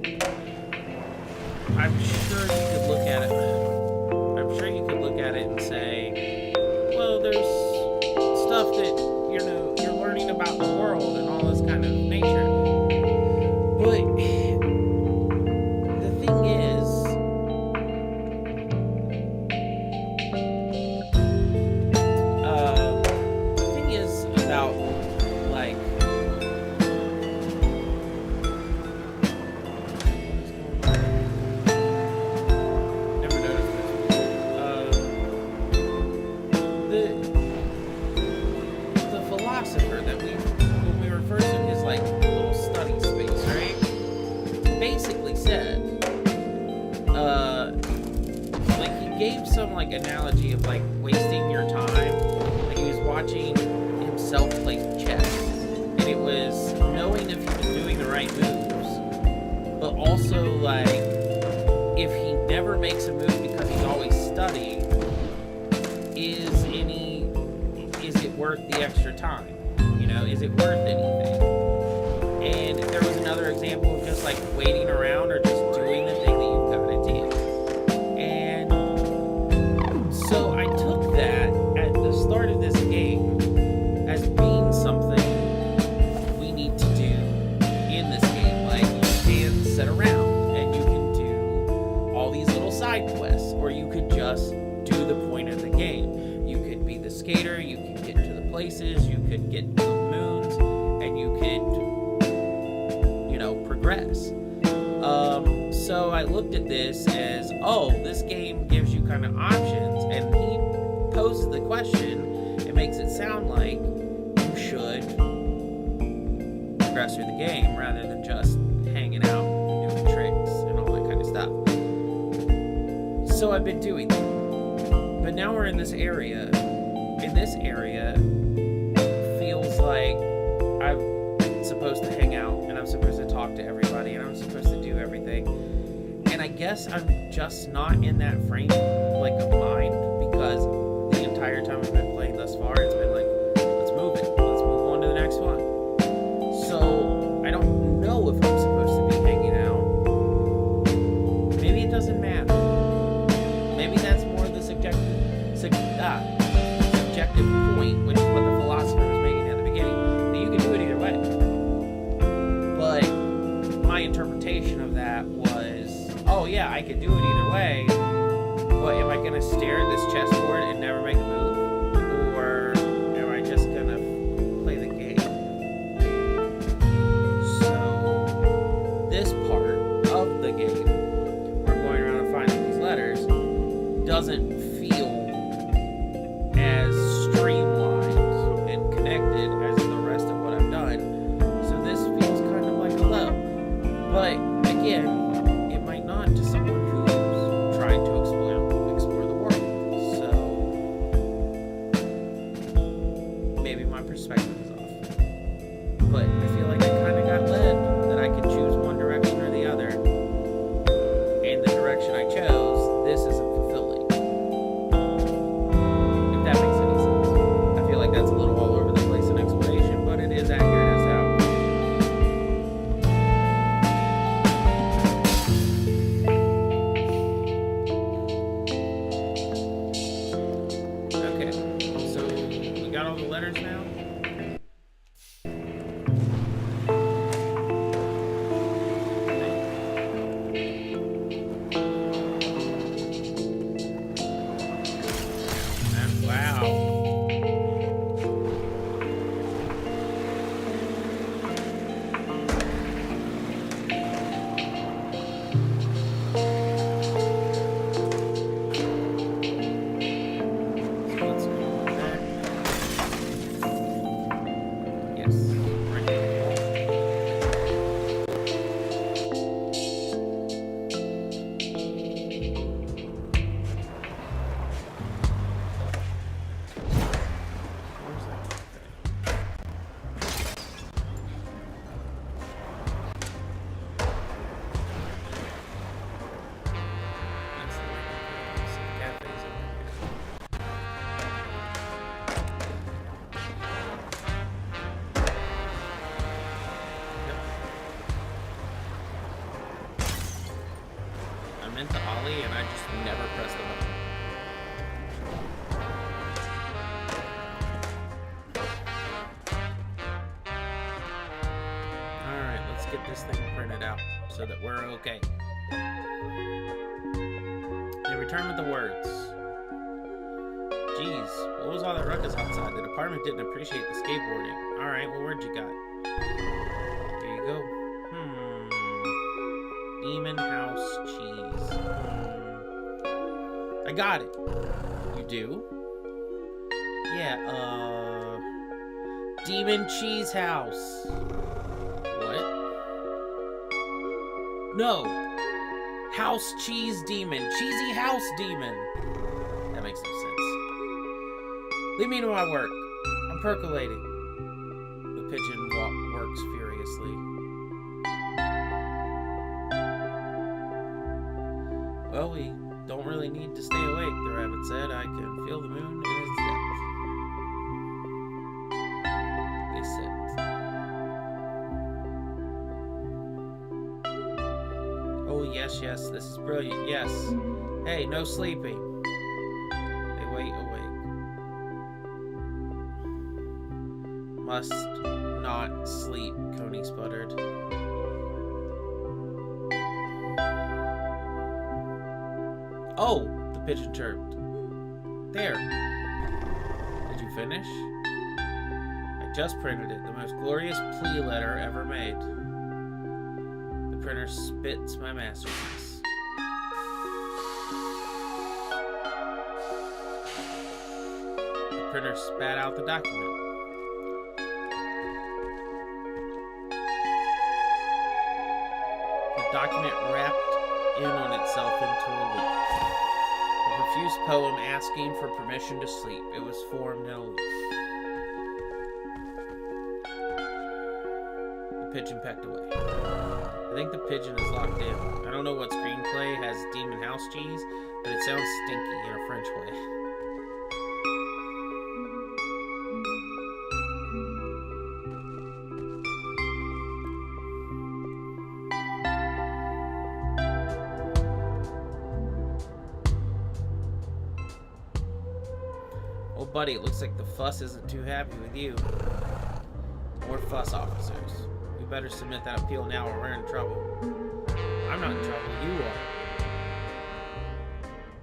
I'm sure you could look at it. I'm sure you could look at it and say, well, there's stuff that you're learning about the world and all this kind of nature. But the thing is, about like never noticed this. The philosopher that when we were first in his like little study space, right? Basically said, like he gave some like analogy of like wasting your time. Like he was watching himself play chess, and it was knowing if he was doing the right moves, but also like if he never makes a move because he's always studying, is it worth the extra time? Is it worth anything? And there was another example of just like waiting around or just doing the thing that you've got to do. And so I took that at the start of this game as being something we need to do in this game. Like, you can sit around and you can do all these little side quests, or you could just do the point of the game. You could be the skater, you could get to the places, you could get to the moons, and you could, progress. So I looked at this as, this game gives you kind of options, and he poses the question. It makes it sound like you should progress through the game rather than just hanging out and doing tricks and all that kind of stuff. So I've been doing that. But now we're in this area. In this area, feels like I'm supposed to hang out and I'm supposed to talk to everybody and I'm supposed to do everything. And I guess I'm just not in that frame of mind, because the entire time I've been playing thus far, it's been like, let's move on to the next one. So I don't know if I'm supposed to be hanging out. Maybe it doesn't matter. Maybe that's more the subjective point, which is what the philosopher was making at the beginning, that you can do it either way. But my interpretation of that was, yeah, I could do it either way, but am I going to stare at this chessboard and never make a move? Or am I just going to play the game? So, this part of the game, where I'm going around and finding these letters, doesn't feel as streamlined and connected as the rest of what I've done. So this feels kind of like a low. But, again, it might not to someone who's trying to explore the world. So maybe my perspective is off. But I feel like I kind of got led that I could choose one direction or the other. And the direction I chose, this isn't fulfilling. meant to ollie, and I just never pressed the button. Alright, let's get this thing printed out so that we're okay. They return with the words. Geez, what was all that ruckus outside? The department didn't appreciate the skateboarding. Alright, what word you got? Here you go. Demon House Cheese. I got it. You do? Yeah, Demon Cheese House. What? No. House Cheese Demon. Cheesy House Demon. That makes no sense. Leave me to my work. I'm percolating. The pigeon works furiously. Well, we don't really need to stay awake, the rabbit said. I can feel the moon in its depth. They sit. Oh, yes, this is brilliant, yes. Hey, no sleeping. They wait awake. Must not sleep, Coney sputtered. Oh, the pigeon chirped. There. Did you finish? I just printed it. The most glorious plea letter ever made. The printer spits my masterpiece. The printer spat out the document. The document wrapped in on itself into a loop. A profuse poem asking for permission to sleep. It was formed in a loop. The pigeon pecked away. I think the pigeon is locked in. I don't know what screenplay has Demon House Cheese, but it sounds stinky in a French way. Oh, buddy, it looks like the fuss isn't too happy with you. More fuss, officers. We better submit that appeal now or we're in trouble. I'm not in trouble, you are.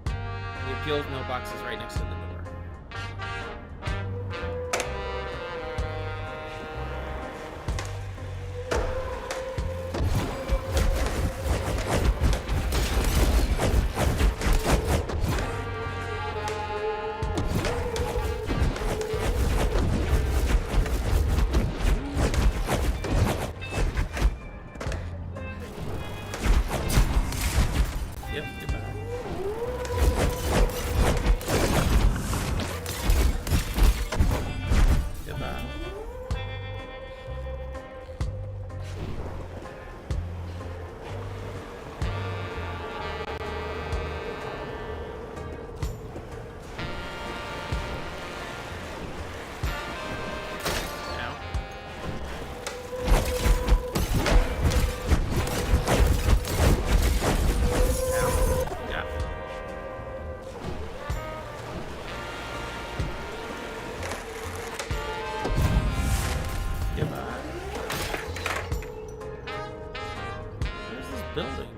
The appeals mailbox is right next to the door. Building.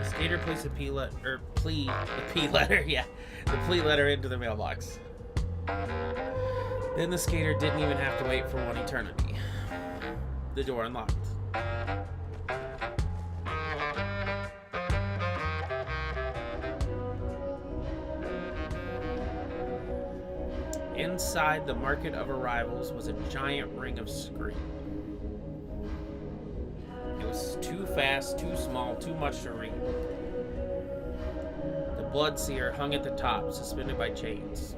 Skater placed the plea letter into the mailbox. Then the skater didn't even have to wait for one eternity. the door unlocked. Inside the Market of Arrivals was a giant ring of screen. It was too fast, too small, too much to read. The Bloodseer hung at the top, suspended by chains.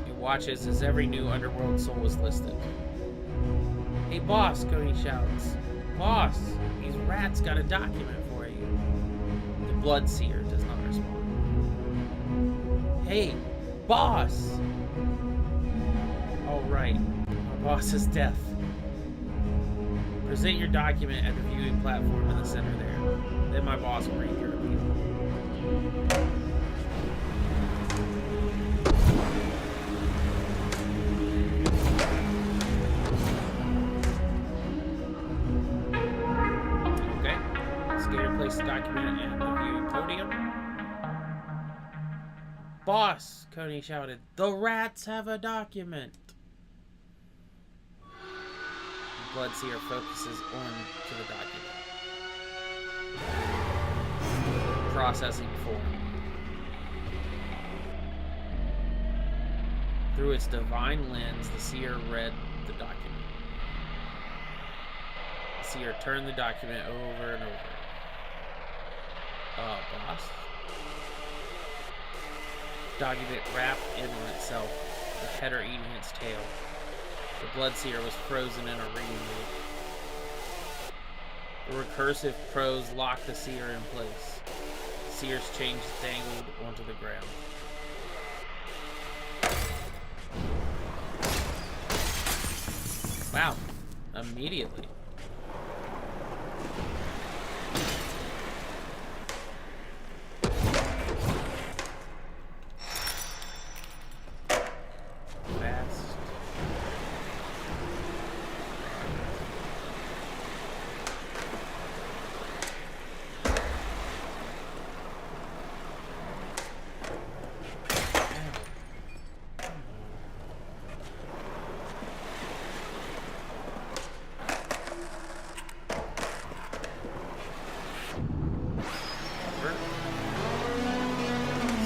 It watches as every new underworld soul is listed. "Hey boss," Coney shouts. "Boss, these rats got a document for you." The Bloodseer does not respond. "Hey, boss!" "All right, my boss is death. Present your document at the viewing platform in the center there. Then my boss will read your appeal." Okay, Skater placed the document in the viewing podium. "Boss," Coney shouted, "the rats have a document." The Bloodseer focuses on to the document. Processing form. Through its divine lens, the seer read the document. The seer turned the document over and over. Boss? Document wrapped in on itself, the header eating its tail. The Bloodseer was frozen in a reading mood. The recursive prose locked the seer in place. The seer's chains dangled onto the ground. Wow, immediately.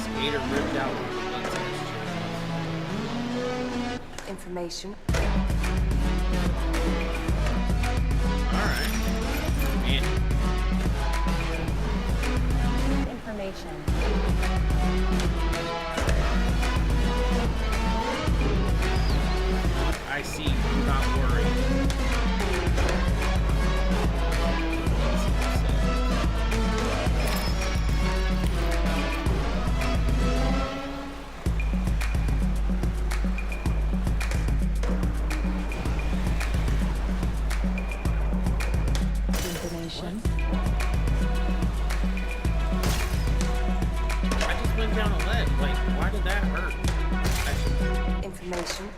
Skater ripped out one of the Bloodseer's chains. Information. Alright. And Information. I see, do not worry. Information. I just went down a ledge. Like, why did that hurt? Information.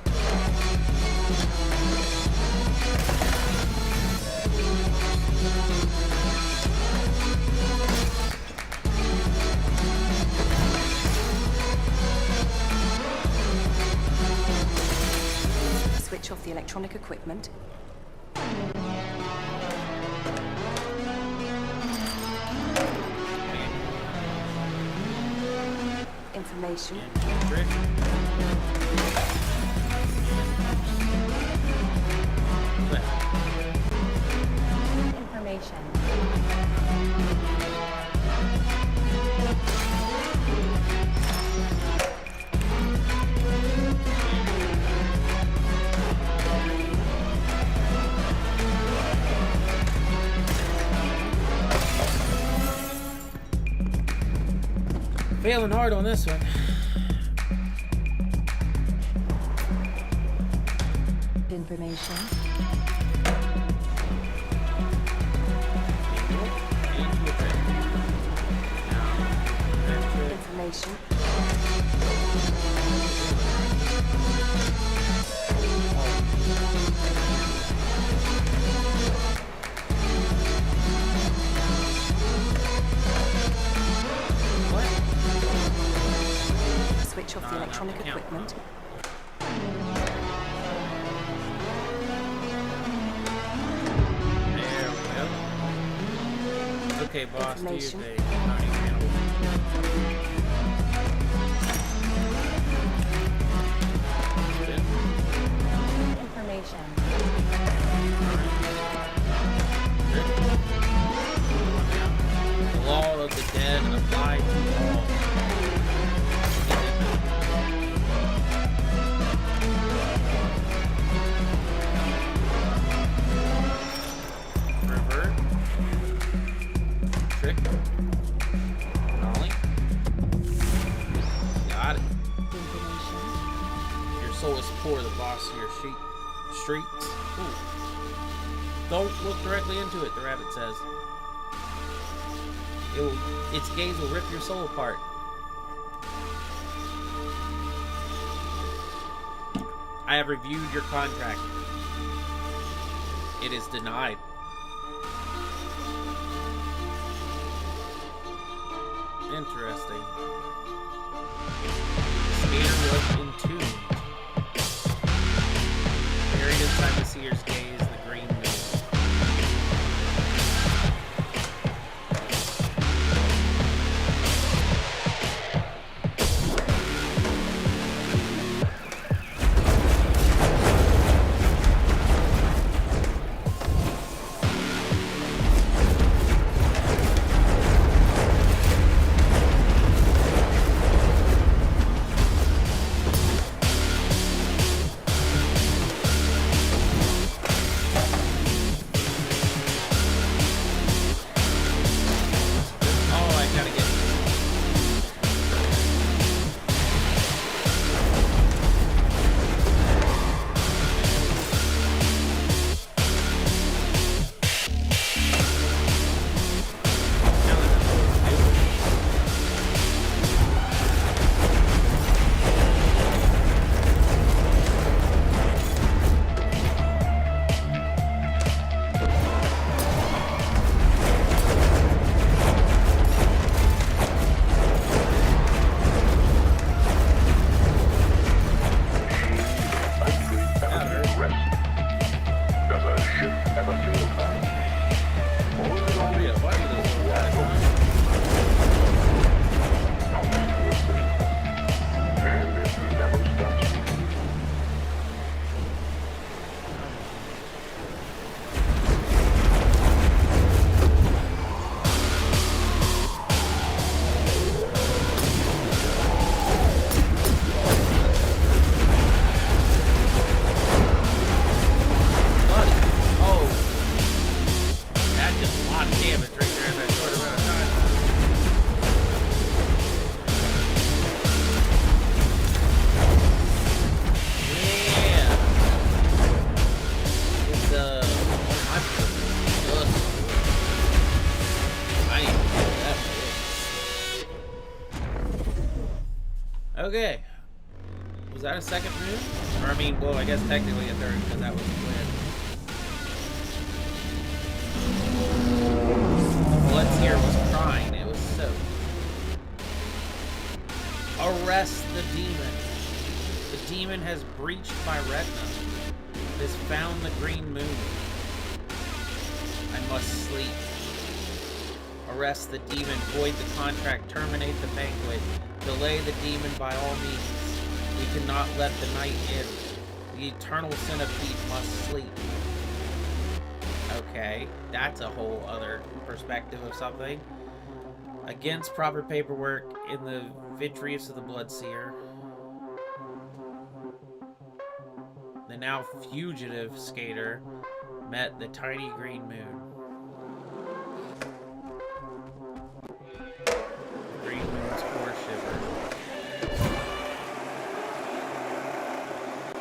Switch off the electronic equipment. Information. Trick. Information. Failing hard on this one. Information. Information. Switch off the electronic equipment. Okay, boss, do your Information. thing. Tiny animal. Information. The law of the dead applied to all. Revert. Trick. Nolly. Got it. Information. Your soul is poor, the boss of your streets. Ooh. Don't look directly into it, the rabbit says. Its gaze will rip your soul apart. I have reviewed your contract. It is denied. Interesting. Skater was entombed. Buried inside the seer's gaze, the green moon. Oh, I gotta get. Oh, that did a lot of damage right there in that short amount of time. Yeah. It's I ain't that for okay. Was that a second move? Or I mean, well, I guess technically a third because that was planned. Bloodseer was crying. It was so. Arrest the demon. The demon has breached my retina. It has found the green moon. I must sleep. Arrest the demon. Void the contract. Terminate the banquet. Delay the demon by all means. We cannot let the night in. The eternal centipede must sleep. Okay, that's a whole other perspective of something. Against proper paperwork in the vitreous of the Bloodseer. The now fugitive skater met the tiny green moon. The green moon's core shivered.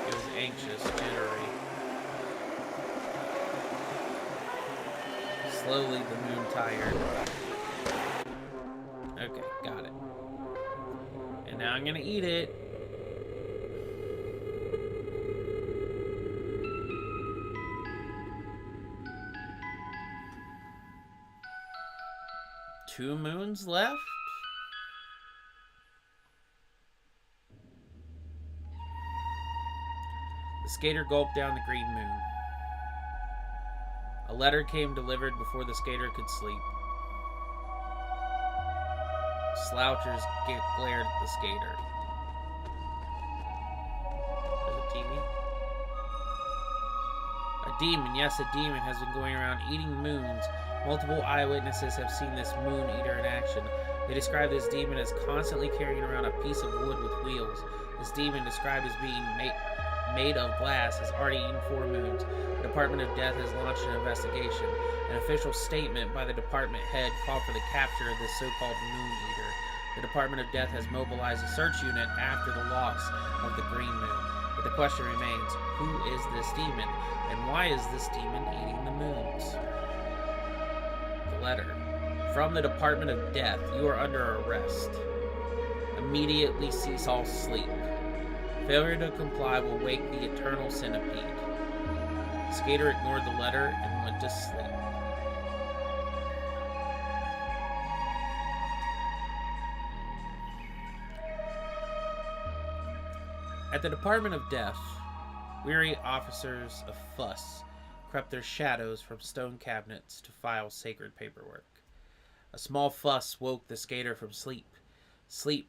It was anxious, jittery. Slowly, the moon tired. Okay, got it. And now I'm gonna eat it. Two moons left? The skater gulped down the green moon. A letter came delivered before the skater could sleep. Slouchers get glared at the skater. There's a TV. A demon, yes, a demon has been going around eating moons. Multiple eyewitnesses have seen this moon eater in action. They describe this demon as constantly carrying around a piece of wood with wheels. This demon, described as being made of glass, has already eaten 4 moons. The Department of Death has launched an investigation. An official statement by the department head called for the capture of this so-called moon eater. The Department of Death has mobilized a search unit after the loss of the green moon. But the question remains, who is this demon? And why is this demon eating the moons? The letter. From the Department of Death, you are under arrest. Immediately cease all sleep. Failure to comply will wake the eternal centipede. Skater ignored the letter and went to sleep. At the Department of Death, weary officers of fuss crept their shadows from stone cabinets to file sacred paperwork. A small fuss woke the skater from sleep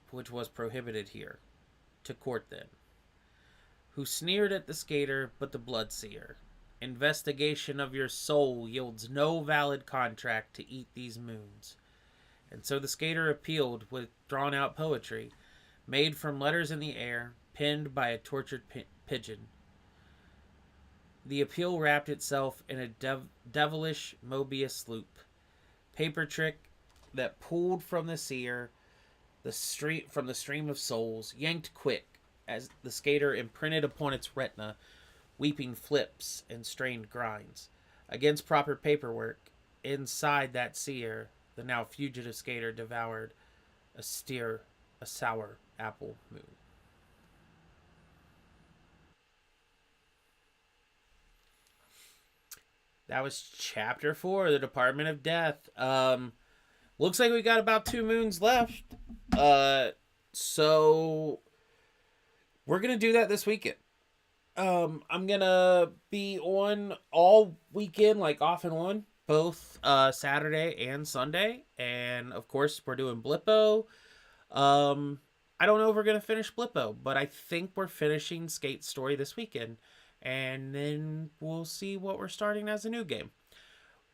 which was prohibited here. To court then. Who sneered at the skater but the bloodseer. Investigation of your soul yields no valid contract to eat these moons. And so the skater appealed with drawn-out poetry, made from letters in the air, penned by a tortured pigeon. The appeal wrapped itself in a devilish Mobius loop, paper trick that pulled from the seer, from the stream of souls, yanked quick as the skater imprinted upon its retina, weeping flips and strained grinds. Against proper paperwork, inside that seer, the now fugitive skater devoured a sour apple moon. That was chapter 4, the Department of Death. Looks like we got about 2 moons left. So we're going to do that this weekend. I'm going to be on all weekend, like off and on, both Saturday and Sunday. And of course, we're doing Blippo. I don't know if we're going to finish Blippo, but I think we're finishing Skate Story this weekend. And then we'll see what we're starting as a new game.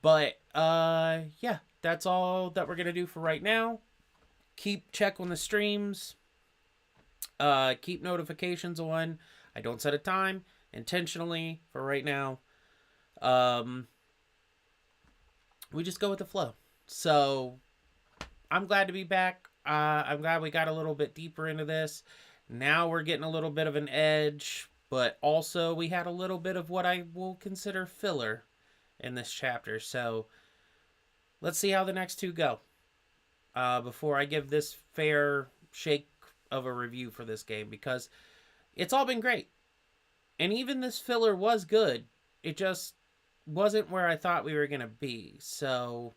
But, yeah, that's all that we're going to do for right now. Keep check on the streams. Keep notifications on. I don't set a time intentionally for right now. We just go with the flow. So, I'm glad to be back. I'm glad we got a little bit deeper into this. Now we're getting a little bit of an edge. But also, we had a little bit of what I will consider filler in this chapter. So, let's see how the next 2 go. Before I give this fair shake of a review for this game. Because it's all been great. And even this filler was good. It just wasn't where I thought we were going to be. So,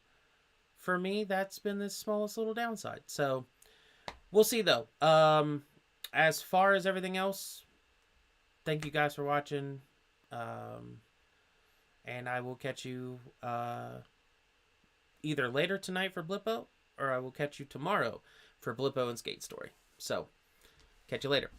for me, that's been the smallest little downside. So, we'll see though. As far as everything else, thank you guys for watching, and I will catch you either later tonight for Blippo, or I will catch you tomorrow for Blippo and Skate Story. So, catch you later.